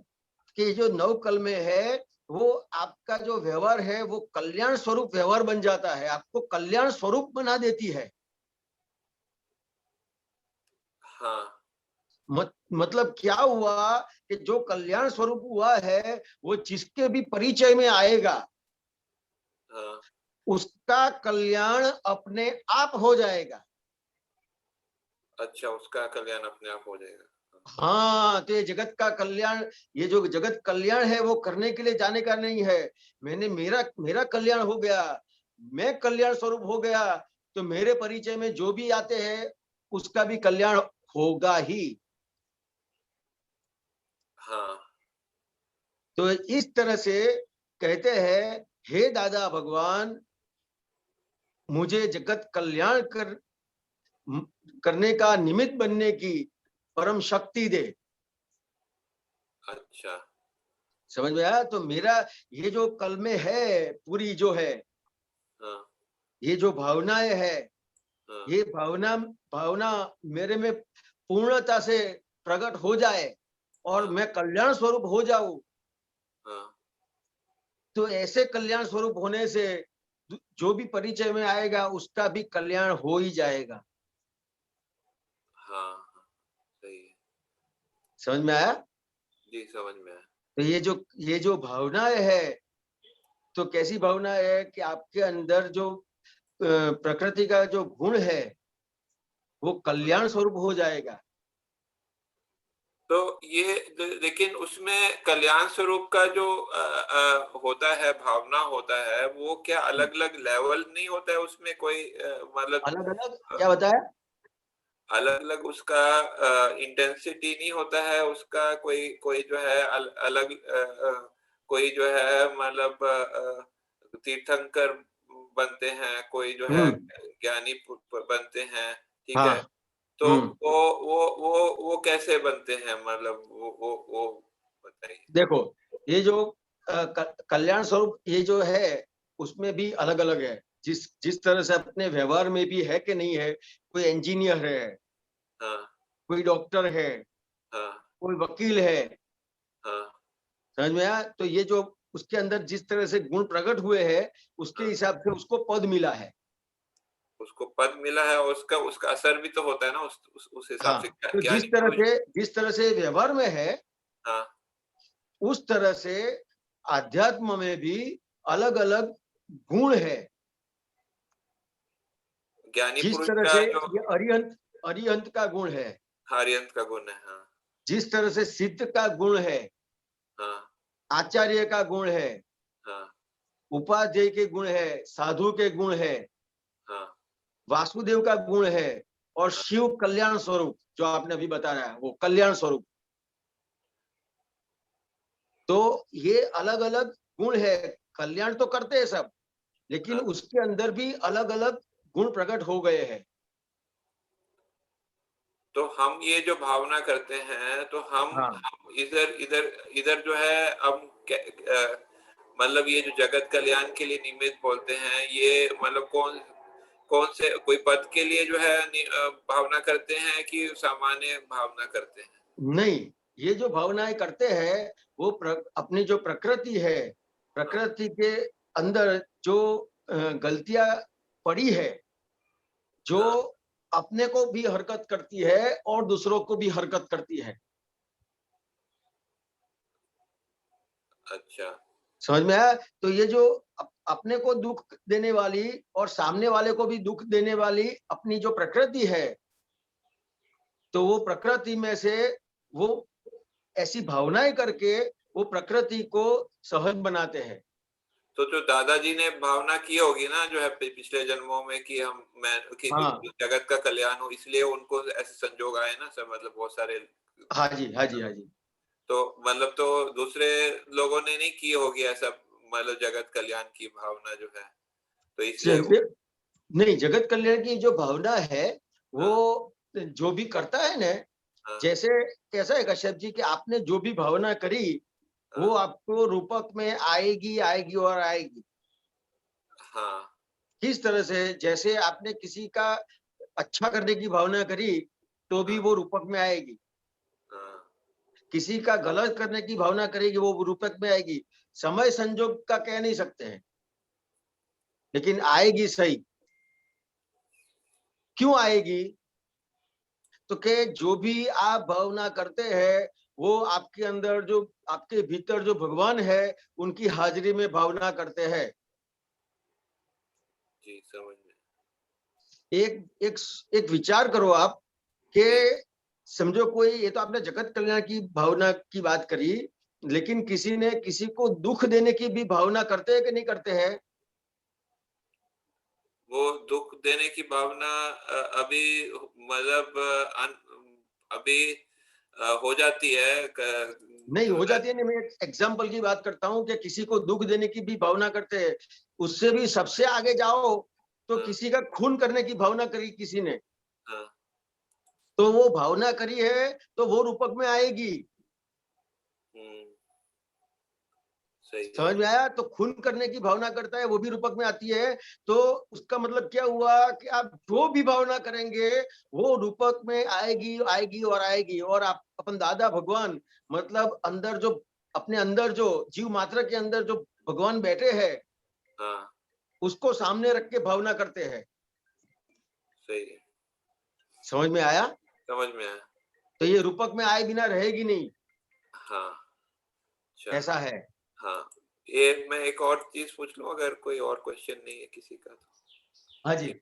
कि जो 9 कलमे है वो आपका जो व्यवहार है वो कल्याण स्वरूप व्यवहार बन जाता है, आपको कल्याण स्वरूप बना देती है। मतलब क्या हुआ कि जो कल्याण स्वरूप हुआ है वो जिसके भी परिचय में आएगा उसका कल्याण अपने आप हो जाएगा। अच्छा, उसका कल्याण अपने आप हो जाएगा। हाँ, तो ये जगत का कल्याण, ये जो जगत कल्याण है वो करने के लिए जाने का नहीं है। मेरा कल्याण हो गया, मैं कल्याण स्वरूप हो गया, तो मेरे परिचय में जो भी आते हैं उसका भी कल्याण होगा ही। हाँ। तो इस तरह से कहते हैं, हे दादा भगवान, मुझे जगत कल्याण करने का निमित्त बनने की परम शक्ति दे। अच्छा, समझ में आया? तो मेरा ये जो कल में है पूरी जो है, हाँ, ये जो भावनाएं है, हाँ, ये भावना मेरे में पूर्णता से प्रकट हो जाए और मैं कल्याण स्वरूप हो जाऊं, हाँ, तो ऐसे कल्याण स्वरूप होने से जो भी परिचय में आएगा उसका भी कल्याण हो ही जाएगा। हाँ, हाँ, सही है समझ में आया? जी, समझ में आया। तो ये जो भावनाएं है, तो कैसी भावना है कि आपके अंदर जो प्रकृति का जो गुण है वो कल्याण स्वरूप हो जाएगा। तो ये लेकिन उसमें कल्याण स्वरूप का जो होता है, भावना होता है, वो क्या अलग अलग लेवल नहीं होता है उसमें कोई मतलब अलग अलग क्या बताया? अलग अलग उसका इंटेंसिटी नहीं होता है उसका, कोई कोई जो है अलग कोई जो है मतलब तीर्थंकर बनते हैं, कोई जो है ज्ञानी बनते हैं, ठीक है? हाँ। तो वो कैसे बनते हैं, मतलब वो बताइए। देखो, ये जो कल्याण स्वरूप ये जो है उसमें भी अलग अलग है। जिस तरह से अपने व्यवहार में भी है कि नहीं है, कोई इंजीनियर है, हाँ, कोई डॉक्टर है, हाँ, कोई वकील है, हाँ, समझ में आया? तो ये जो उसके अंदर जिस तरह से गुण प्रकट हुए हैं उसके हाँ। हिसाब से उसको पद मिला है। उसको पद मिला है और उसका उसका असर भी तो होता है ना उस हिसाब हाँ, से तो ज्ञानी पुरुष। जिस तरह से व्यवहार में है हाँ, उस तरह से आध्यात्म में भी अलग अलग गुण है। ज्ञानी जिस पुरुष तरह का से जो ये अरिहंत का गुण है, आर्यंत का गुण है। हाँ, जिस तरह से सिद्ध का गुण है, हाँ, आचार्य का गुण है, हाँ, उपाध्याय के गुण है, साधु के गुण है, हाँ, वासुदेव का गुण है, और हाँ। शिव कल्याण स्वरूप जो आपने अभी बताया वो कल्याण स्वरूप। तो ये अलग अलग गुण है। कल्याण तो करते हैं सब, लेकिन हाँ। उसके अंदर भी अलग अलग गुण प्रकट हो गए हैं। तो हम ये जो भावना करते हैं, तो हम हाँ, इधर इधर इधर जो है हम मतलब ये जो जगत कल्याण के लिए निमित्त बोलते हैं, ये मतलब कौन कौन से कोई पद के लिए जो है भावना करते हैं कि सामान्य भावना करते हैं? नहीं, ये जो भावनाएं करते हैं वो अपनी जो प्रकृति है, प्रकृति के अंदर जो गलतियां पड़ी है, जो हाँ, अपने को भी हरकत करती है और दूसरों को भी हरकत करती है। अच्छा, समझ में आया? तो ये जो अपने को दुख देने वाली और सामने वाले को भी दुख देने वाली अपनी जो प्रकृति है, तो वो प्रकृति में से वो ऐसी भावनाएं करके वो प्रकृति को सहज बनाते हैं। तो जो दादाजी ने भावना की होगी ना, जो है पिछले जन्मों में कि कि हाँ, जगत का कल्याण हो, इसलिए उनको ऐसे संजोग आए ना सब, मतलब बहुत सारे। हाँ जी, हाँ जी, हाँ जी। तो मतलब तो दूसरे लोगों ने नहीं की होगी ऐसा, मतलब जगत कल्याण की भावना जो है, तो इसलिए नहीं, जगत कल्याण की जो भावना है वो हाँ, जो भी करता है ना, हाँ, जैसे कैसा है कश्यप जी कि आपने जो भी भावना करी वो हाँ, आपको रूपक में आएगी आएगी और आएगी। हाँ, किस तरह से? जैसे आपने किसी का अच्छा करने की भावना करी तो भी हाँ, वो रूपक में आएगी, हाँ, किसी का गलत करने की भावना करेगी वो रूपक में आएगी। समय संजोग का कह नहीं सकते हैं, लेकिन आएगी सही। क्यों आएगी? तो के जो भी आप भावना करते हैं वो आपके अंदर जो आपके भीतर जो भगवान है उनकी हाजिरी में भावना करते हैं। जी, समझ में। एक एक एक विचार करो आप कि जी, समझो कोई, ये तो आपने जगत कल्याण की भावना की बात करी, लेकिन किसी ने किसी को दुख देने की भी भावना करते हैं कि नहीं करते हैं? वो दुख देने की भावना अभी मतलब अभी हो जाती है नहीं जो हो है। जाती है। नहीं, मैं एक एग्जाम्पल की बात करता हूँ कि किसी को दुख देने की भी भावना करते हैं। उससे भी सबसे आगे जाओ तो हाँ, किसी का खून करने की भावना करी किसी ने, हाँ, तो वो भावना करी है तो वो रूपक में आएगी। सही है। समझ में आया? तो खून करने की भावना करता है वो भी रूपक में आती है। तो उसका मतलब क्या हुआ कि आप जो भी भावना करेंगे वो रूपक में आएगी आएगी और आएगी। और आप अपन दादा भगवान मतलब अंदर जो अपने अंदर जो जीव मात्र के अंदर जो भगवान बैठे हैं हाँ, उसको सामने रख के भावना करते हैं। सही है, समझ में आया? समझ में आया। तो ये रूपक में आए बिना रहेगी नहीं। हाँ, अच्छा, ऐसा है। हाँ, ये मैं एक और चीज पूछ लूं, अगर कोई और क्वेश्चन नहीं है किसी का तो। हाँ जी,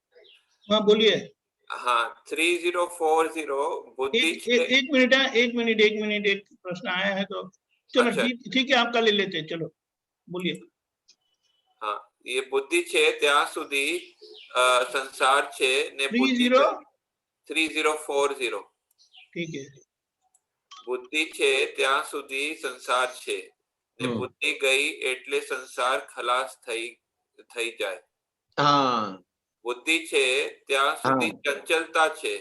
हाँ बोलिए। हाँ, 3040 बुद्धि एक मिनट है, एक मिनट, एक प्रश्न आया है तो चलो अच्छा। ठीक है, आपका ले लेते हैं, चलो बोलिए। हाँ, ये बुद्धि छे ત્યાં સુધી संसार छे ने बुद्धि 3040 ठीक है। बुद्धि छे ત્યાં સુધી સંસાર છે ને બુદ્ધિ ગઈ એટલે સંસાર ખલાસ થઈ જાય. हाँ બુદ્ધિ છે ત્યાં સુધી ચંચલતા છે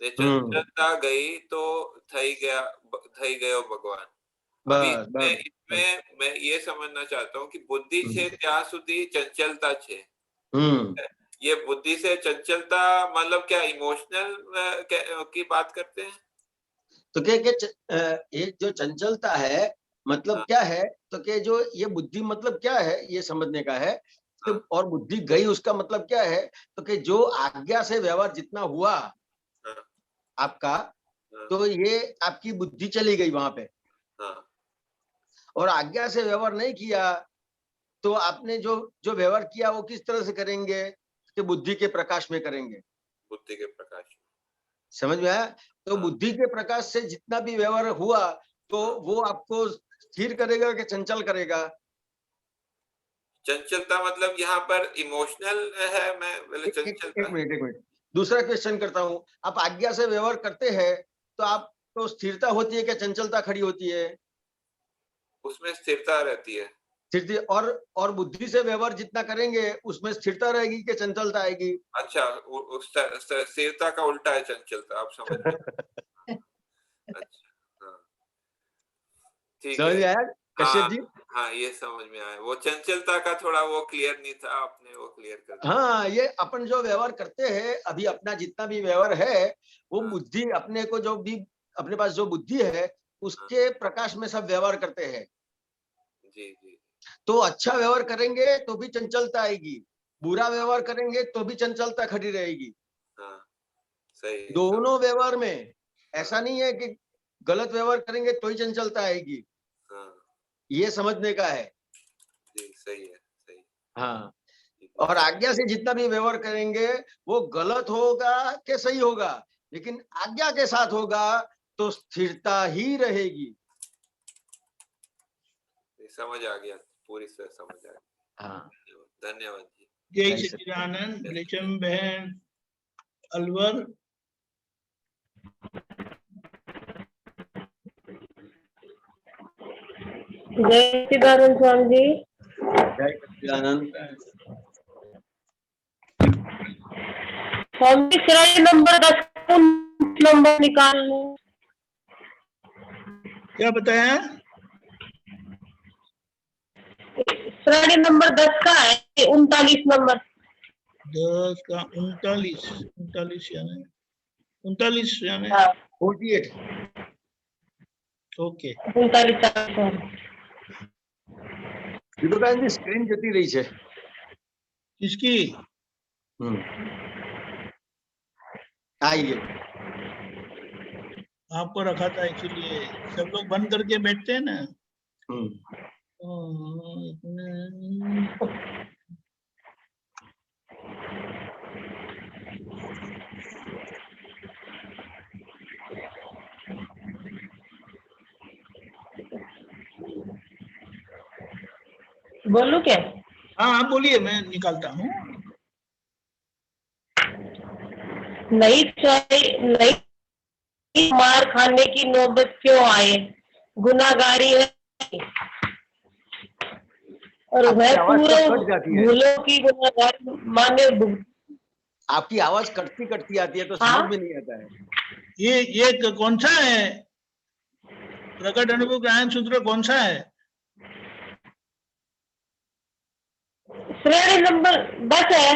ને ચંચलता गई तो થઈ ગયો ભગવાન. अभी मैं ये समझना चाहता हूँ कि बुद्धि से ત્યાં સુધી चंचलता छे. ये बुद्धि से चंचलता मतलब क्या इमोशनल की बात करते हैं? तो ये जो चंचलता है मतलब क्या है? तो जो ये बुद्धि मतलब क्या है ये समझने का है। तो और बुद्धि गई उसका मतलब क्या है? तो जो आज्ञा से व्यवहार जितना हुआ आपका, तो ये आपकी बुद्धि चली गई वहां पे। और आज्ञा से व्यवहार नहीं किया तो आपने जो व्यवहार किया वो किस तरह से करेंगे? कि बुद्धि के प्रकाश में करेंगे। बुद्धि के प्रकाश, समझ में आया? तो बुद्धि के प्रकाश से जितना भी व्यवहार हुआ तो वो आपको स्थिर करेगा कि चंचल करेगा? चंचलता मतलब यहाँ पर इमोशनल है। मैं बोले चंचलता। एक मिनट दूसरा क्वेश्चन करता हूँ। आप आज्ञा से व्यवहार करते हैं तो आप तो स्थिरता होती है क्या चंचलता खड़ी होती है? उसमें स्थिरता रहती है। स्थिरता और बुद्धि से व्यवहार जितना करेंगे उसमें स्थिरता रहेगी कि चंचलता आएगी? अच्छा, स्थिरता का उल्टा है चंचलता, आप समझ गए। अच्छा, हाँ, ठीक समझ में है। आया कश्यप जी? हाँ, ये समझ में आया। वो चंचलता का थोड़ा वो क्लियर नहीं था, आपने वो क्लियर कर दिया। हाँ, ये अपन जो व्यवहार करते हैं अभी अपना जितना भी व्यवहार है वो बुद्धि अपने को जो भी अपने पास जो बुद्धि है उसके प्रकाश में सब व्यवहार करते हैं। जी जी। तो अच्छा व्यवहार करेंगे तो भी चंचलता आएगी, बुरा व्यवहार करेंगे तो भी चंचलता खड़ी रहेगी। हाँ, सही। दोनों व्यवहार में ऐसा नहीं है कि गलत व्यवहार करेंगे तो ही चंचलता आएगी। ये समझने का है। जी, सही है, सही। हाँ, और आज्ञा से जितना भी व्यवहार करेंगे वो गलत होगा कि सही होगा, लेकिन आज्ञा के साथ होगा तो स्थिरता ही रहेगी। समझ आ गया, पूरी तरह समझ आ गया। हाँ, धन्यवाद जी। जय सच्चिदानंद। रेशम बहन अलवर। जय सच्चिदानंद स्वामी जी। जय सच्चिदानंद। स्वामी श्रेणी नंबर 10 नंबर निकाल लो। क्या बताया? श्रेणी नंबर 10 का है 39 नंबर। 10 का 39 यानी 39 यानी 48। ओके। 39 વિદુભાઈ સ્ક્રીન જતી રહી છે। किसकी? आई गई। आपको रखा था इसीलिए। सब लोग बंद करके बैठते हैं ना। बोलू क्या? हाँ आप बोलिए, मैं निकालता हूँ। नहीं मार खाने की नौबत क्यों आए? गुनाहगारी है और वह पूरे भूलों की गुनाहगारी माने। आपकी आवाज कटती कटती आती है तो हाँ? समझ में नहीं आता है। ये कौन सा है? प्रकट अनुभव ज्ञान सूत्र कौन सा है? श्रेणी नंबर 10 है,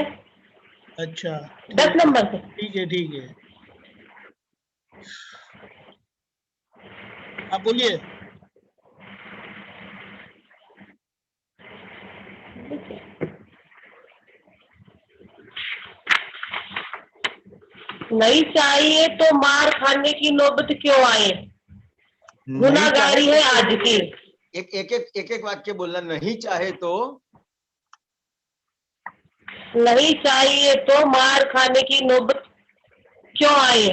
अच्छा 10 नंबर से। ठीक है ठीक है, आप बोलिए। नहीं चाहिए तो मार खाने की नौबत क्यों आए, गुनाहगारी है आज की। एक वाक्य बोलना, नहीं चाहे तो। नहीं चाहिए तो मार खाने की नौबत क्यों आए,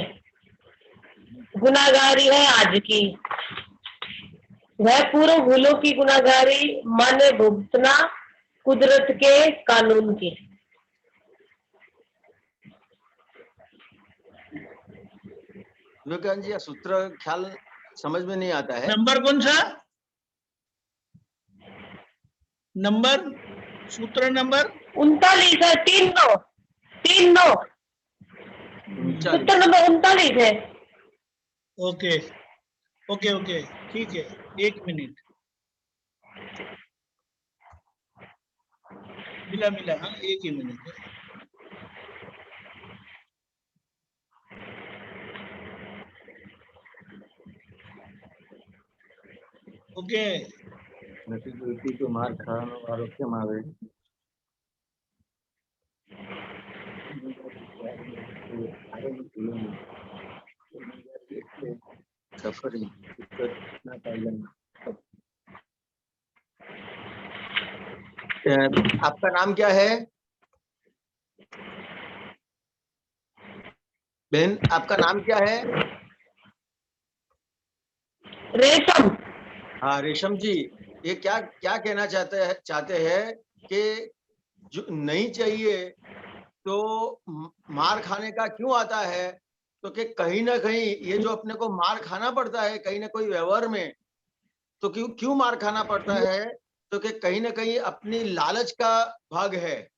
गुनाहगारी है आज की। वह पूर्व भूलों की गुनाहगारी माने भुगतना कुदरत के कानून की। विवेकानंद जी, सूत्र ख्याल समझ में नहीं आता है। नंबर कौन सा? नंबर, सूत्र नंबर 39 है, 3-9 सूत्र नंबर 39 है। ओके ओके ओके ठीक है, 1 मिनट, मिला हाँ, 1 ही मिनट है। ओके तो मार खानो आरोग्य मावे सफरिंग। आपका नाम क्या है बहन? आपका नाम क्या है? रेशम। हाँ रेशम जी, ये क्या क्या कहना चाहते हैं कि जो नहीं चाहिए तो मार खाने का क्यों आता है? तो कि कहीं ना कहीं ये जो अपने को मार खाना पड़ता है कहीं ना कोई व्यवहार में, तो क्यों मार खाना पड़ता है? तो कि कहीं ना कहीं अपनी लालच का भाग है।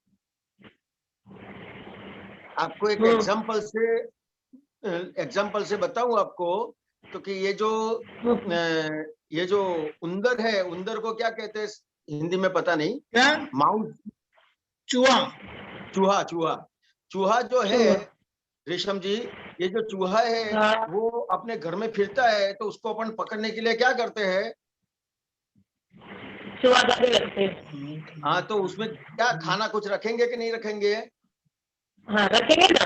आपको एक एग्जाम्पल से बताऊं आपको, तो कि ये जो उंदर है, उंदर को क्या कहते हैं हिंदी में पता नहीं, क्या? माउस, चूहा जो है रेशम जी, ये जो चूहा है वो अपने घर में फिरता है, तो उसको अपन पकड़ने के लिए क्या करते हैं? चूहा लगते हैं। हाँ, तो उसमें क्या खाना कुछ रखेंगे कि नहीं रखेंगे? हाँ रखेंगे ना,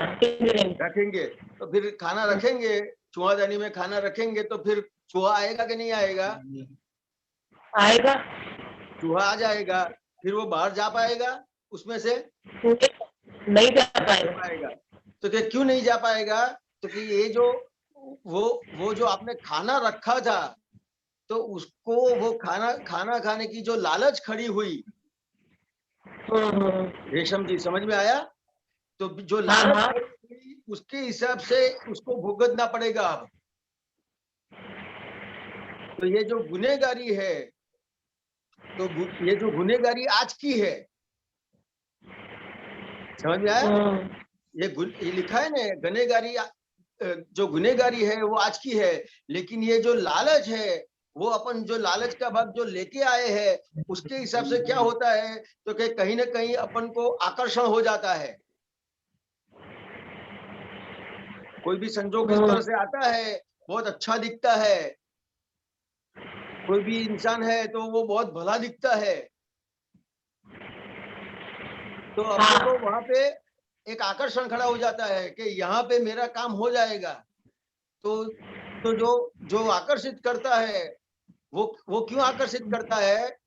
रखेंगे। तो फिर खाना रखेंगे, चूहादानी में खाना रखेंगे, तो फिर चूहा आएगा कि नहीं आएगा? आएगा। चूहा आ जाएगा, फिर वो बाहर जा पाएगा उसमें से? नहीं जा पाएगा। तो क्यों नहीं जा पाएगा? तो कि ये जो वो जो आपने खाना रखा था, तो उसको वो खाना खाने की जो लालच खड़ी हुई, रेशम जी समझ में आया? तो जो लालच हुई उसके हिसाब से उसको भुगतना पड़ेगा अब। तो ये जो गुनहगारी है, तो ये जो गुनहगारी आज की है, समझ में आया? ये लिखा है ना, गुनहगारी, जो गुनहगारी है वो आज की है, लेकिन ये जो लालच है वो अपन जो लालच का भाग जो लेके आए हैं उसके हिसाब से क्या होता है, तो कि कहीं ना कहीं अपन को आकर्षण हो जाता है। कोई भी संजोग इस तरह से आता है, बहुत अच्छा दिखता है, कोई भी इंसान है तो वो बहुत भला दिखता है, तो अपने को वहां पे एक आकर्षण खड़ा हो जाता है कि यहाँ पे मेरा काम हो जाएगा। तो जो आकर्षित करता है वो क्यों आकर्षित करता है?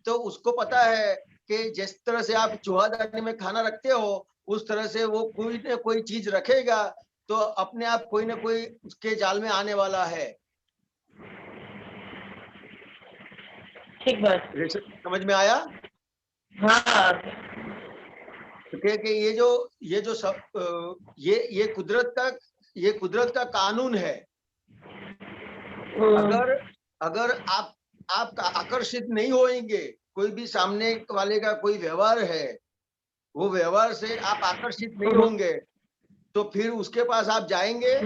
तो उसको पता है कि जिस तरह से आप चूहादानी में खाना रखते हो उस तरह से वो कोई ना कोई चीज रखेगा, तो अपने आप कोई ना कोई उसके जाल में आने वाला है। ठीक बात, समझ में आया? हाँ। कि ये कुदरत का कानून है। अगर आप आकर्षित नहीं होंगे, कोई भी सामने वाले का कोई व्यवहार है, वो व्यवहार से आप आकर्षित नहीं होंगे, तो फिर उसके पास आप जाएंगे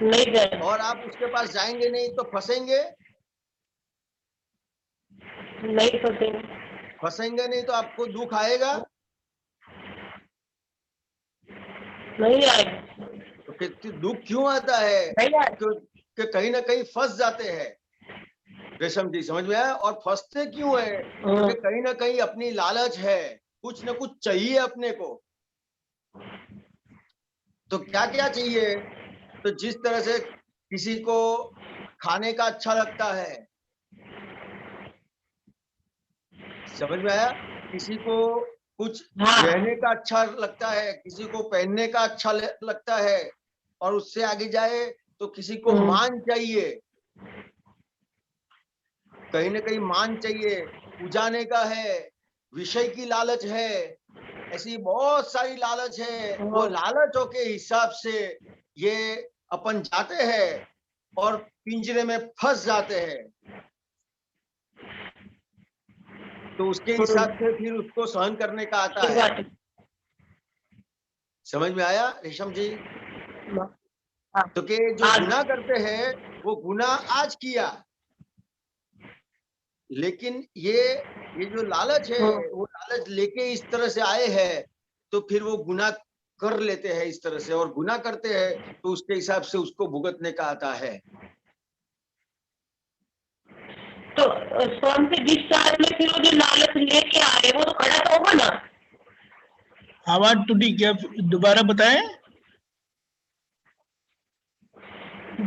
नहीं जाए, और आप उसके पास जाएंगे नहीं तो फंसेंगे। नहीं फंसेंगे, फंसेंगे नहीं तो आपको दुख आएगा। नहीं आएगा, तो दुख क्यों आता है? नहीं आएगा। कि कहीं ना कहीं फंस जाते हैं। रेशम जी समझ में आया? और फंसते क्यों है? क्योंकि कहीं ना कहीं अपनी लालच है, कुछ ना कुछ चाहिए अपने को। तो क्या क्या चाहिए? तो जिस तरह से किसी को खाने का अच्छा लगता है, समझ में आया? किसी को कुछ हाँ। रहने का अच्छा लगता है, किसी को पहनने का अच्छा लगता है, और उससे आगे जाए तो किसी को मान चाहिए, कहीं ना कहीं मान चाहिए, उजाने का है, विषय की लालच है, ऐसी बहुत सारी लालच है। वो लालचों के हिसाब से ये अपन जाते हैं और पिंजरे में फंस जाते हैं। तो उसके हिसाब से फिर उसको सहन करने का आता है। समझ में आया रेशम जी? तो कि जो गुनाह करते हैं वो गुनाह आज किया, लेकिन ये जो लालच है वो लालच लेके इस तरह से आए हैं, तो फिर वो गुनाह कर लेते हैं इस तरह से, और गुनाह करते हैं तो उसके हिसाब से उसको भुगतने का आता है। तो स्वयं से डिस्चार्ज में फिर वो जो लालच लेके आ रहे वो तो खड़ा तो होगा ना। आवाज टूटी, क्या दोबारा बताएं?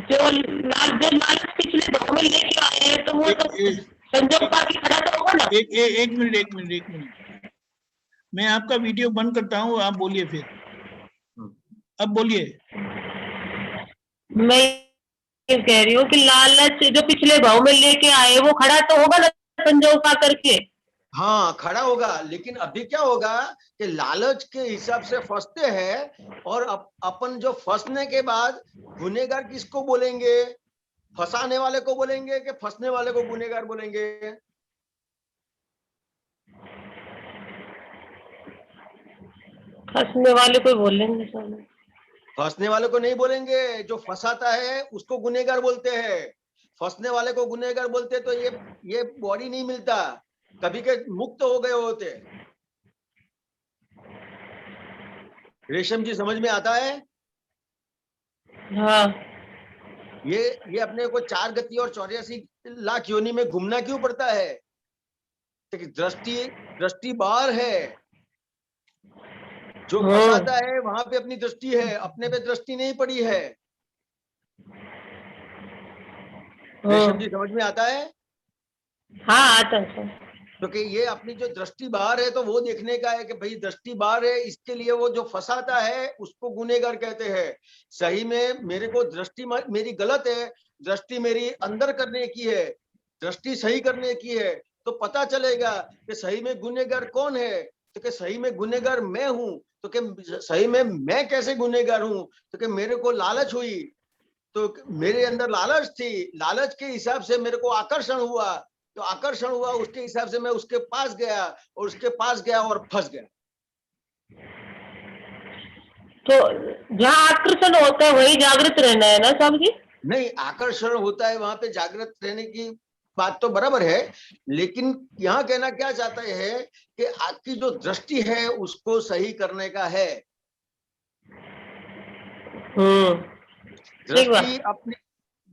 जो लालच पिछले भाव में लेके आए हैं तो वो तो संजोग पाके खड़ा तो होगा ना। एक मिनट, मैं आपका वीडियो बंद करता हूँ, आप बोलिए फिर। अब बोलिए। मैं ये कह रही हूँ कि लालच जो पिछले भाव में लेके आए वो खड़ा तो होगा ना संजोग पा करके। हाँ खड़ा होगा, लेकिन अभी क्या होगा कि लालच के हिसाब से फंसते हैं, और अपन जो फंसने के बाद गुनेगार किसको बोलेंगे? फंसाने वाले को बोलेंगे कि फंसने वाले को गुनेगार बोलेंगे? फंसने वाले को बोलेंगे सब। फंसने वाले को नहीं बोलेंगे, जो फंसाता है उसको गुनेगार बोलते हैं। फंसने वाले को गुनेगार बोलते तो ये बॉडी नहीं मिलता, कभी के मुक्त हो गए होते। रेशम जी समझ में आता है? हाँ। ये अपने को 4 गति और 84 लाख योनि में घूमना क्यों पड़ता है? कि दृष्टि बाहर है। जो फंसाता है वहां पे अपनी दृष्टि है, अपने पे दृष्टि नहीं पड़ी है। रेशम जी समझ में आता है? हाँ आता है। क्योंकि ये अपनी जो दृष्टि बाहर है तो वो देखने का है कि भाई दृष्टि बाहर है, इसके लिए वो जो फंसाता है उसको गुनेगार कहते हैं। सही में मेरे को दृष्टि मेरी गलत है, दृष्टि मेरी अंदर करने की है, दृष्टि सही करने की है, तो पता चलेगा कि सही में गुनेगार कौन है। तो कि सही में गुनेगार मैं हूं। तो कि सही में मैं कैसे गुनेगार हूं? तो कि मेरे को लालच हुई, तो मेरे अंदर लालच थी, लालच के हिसाब से मेरे को आकर्षण हुआ, तो आकर्षण हुआ उसके हिसाब से मैं उसके पास गया, और उसके पास गया और फंस गया। तो जहाँ आकर्षण होता है वही जागृत रहना है ना साहब जी? नहीं, आकर्षण होता है वहां पे जागृत रहने की बात तो बराबर है, लेकिन यहाँ कहना क्या चाहता है कि आपकी जो दृष्टि है उसको सही करने का है। दृष्टि अपनी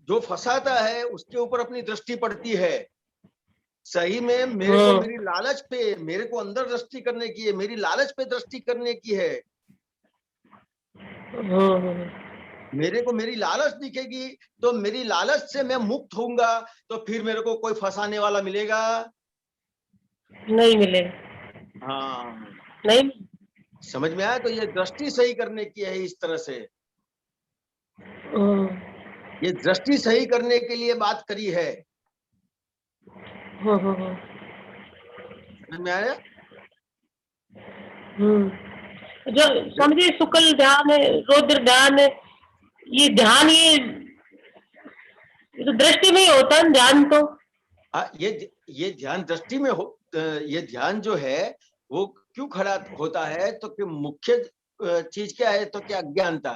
जो फंसाता है उसके ऊपर अपनी दृष्टि पड़ती है। सही में मेरे को मेरी लालच पे, मेरे को अंदर दृष्टि करने की है, मेरी लालच पे दृष्टि करने की है। मेरे को मेरी लालच दिखेगी तो मेरी लालच से मैं मुक्त होऊंगा, तो फिर मेरे को कोई फंसाने वाला मिलेगा? नहीं मिलेगा। हाँ नहीं समझ में आया? तो ये दृष्टि सही करने की है इस तरह से, ये दृष्टि सही करने के लिए बात करी है। समझ में आया? जो समझे शुक्ल ध्यान है, रौद्र ध्यान है, ये ध्यान ये तो दृष्टि में ही होता है ध्यान तो। ये ध्यान दृष्टि में हो। ये ध्यान जो है वो क्यों खड़ा होता है? तो कि मुख्य चीज क्या है? तो क्या अज्ञानता।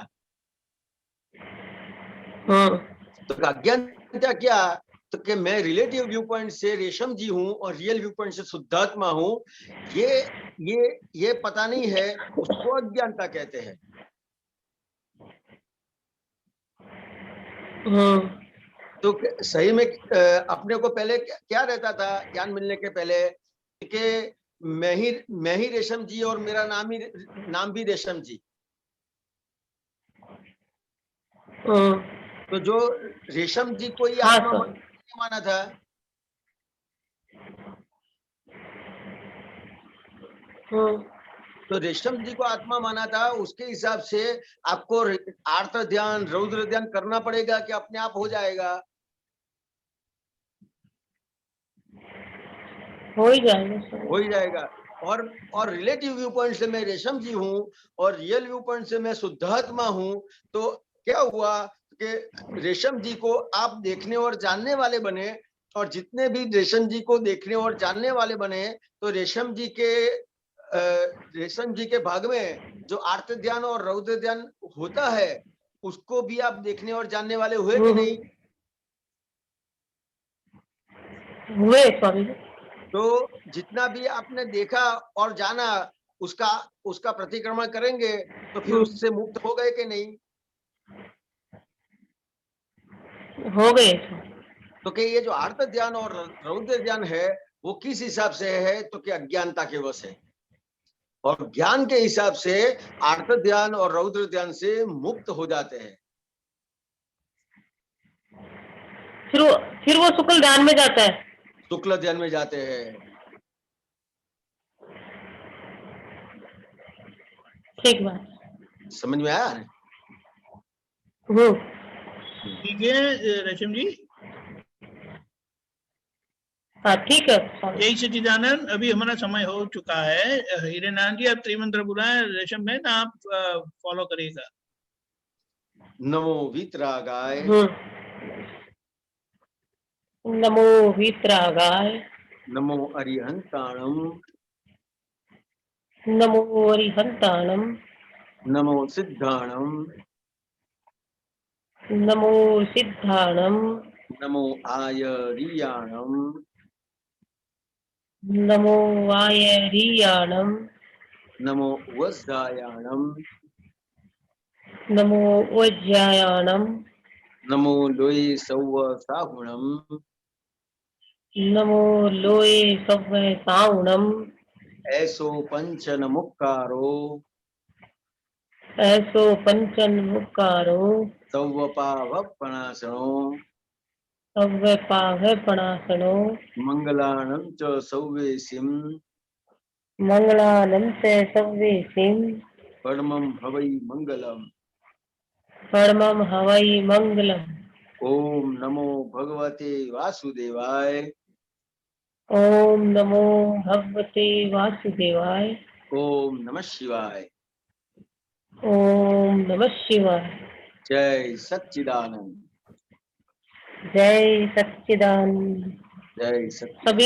तो अज्ञानता क्या? तो कि मैं रिलेटिव व्यू पॉइंट से रेशम जी हूं और रियल व्यू पॉइंट से शुद्धात्मा हूं, ये पता नहीं है, उसको अज्ञानता कहते हैं। तो सही में अपने को पहले क्या रहता था ज्ञान मिलने के पहले? कि मैं ही रेशम जी और मेरा नाम भी रेशम जी। तो जो रेशम जी को ही आत्मा माना था, तो रेशम जी को आत्मा माना था, उसके हिसाब से आपको आर्त ध्यान, रौद्र ध्यान करना पड़ेगा कि अपने आप हो जाएगा? हो ही जाएगा। हो ही जाएगा। और रिलेटिव व्यू पॉइंट से मैं रेशम जी हूं और रियल व्यू पॉइंट से मैं शुद्धात्मा हूं। तो क्या हुआ कि रेशम जी को आप देखने और जानने वाले बने, और जितने भी रेशम जी को देखने और जानने वाले बने, तो रेशम जी के भाग में जो आर्त ध्यान और रौद्र ध्यान होता है, उसको भी आप देखने और जानने वाले हुए कि नहीं? हुए स्वामी। तो जितना भी आपने देखा और जाना, उसका प्रतिक्रमण करेंगे तो फिर उससे मुक्त हो गए कि नहीं? हो गए। तो कि ये जो आर्त ध्यान और रौद्र ध्यान है, वो किस हिसाब से है? तो कि अज्ञानता के वश है। और ज्ञान के हिसाब से आर्त ध्यान और रौद्र ध्यान से मुक्त हो जाते हैं। फिर वो शुक्ल ध्यान में जाता है। शुक्ल ध्यान में जाते हैं। ठीक बात, समझ में आया? ठीक है रेशम जी। हाँ ठीक है। जय सच्चिदानंद। अभी हमारा समय हो चुका है। हीरेनाथ जी, आप त्रिमंत्र बुलाएं। रेशम बहन, आप फॉलो करिएगा। नमो वीतरागाय, नमो वीतरागाय, नमो अरिहंताणम, नमो अरिहंताणम, नमो सिद्धाणम, नमो सिद्धाणम, नमो आयरियाणम, नमो आयरियाणम, नमो वज्रायाणम, नमो वज्रायाणम, नमो लोये सौव साहुणम, नमो लोये सव्व साउणम, ऐसो पंचन मुक्कारो, ऐसो पंचन मुक्कारो, सौव पावपणासनो, सव्व पावपणासनो, मंगलाणं च सौवेसिं, मंगलानं च सव्वेसिं, परमं हवै मंगलम्। परमं हवै मंगलम्। ओम नमो भगवते वासुदेवाय। ओम नमो भगवते वासुदेवाय। ओम नमः शिवाय। ओम नमः शिवाय। जय सच्चिदानंद। जय सच्चिदानंद। जय सच्चिदानंद। सभी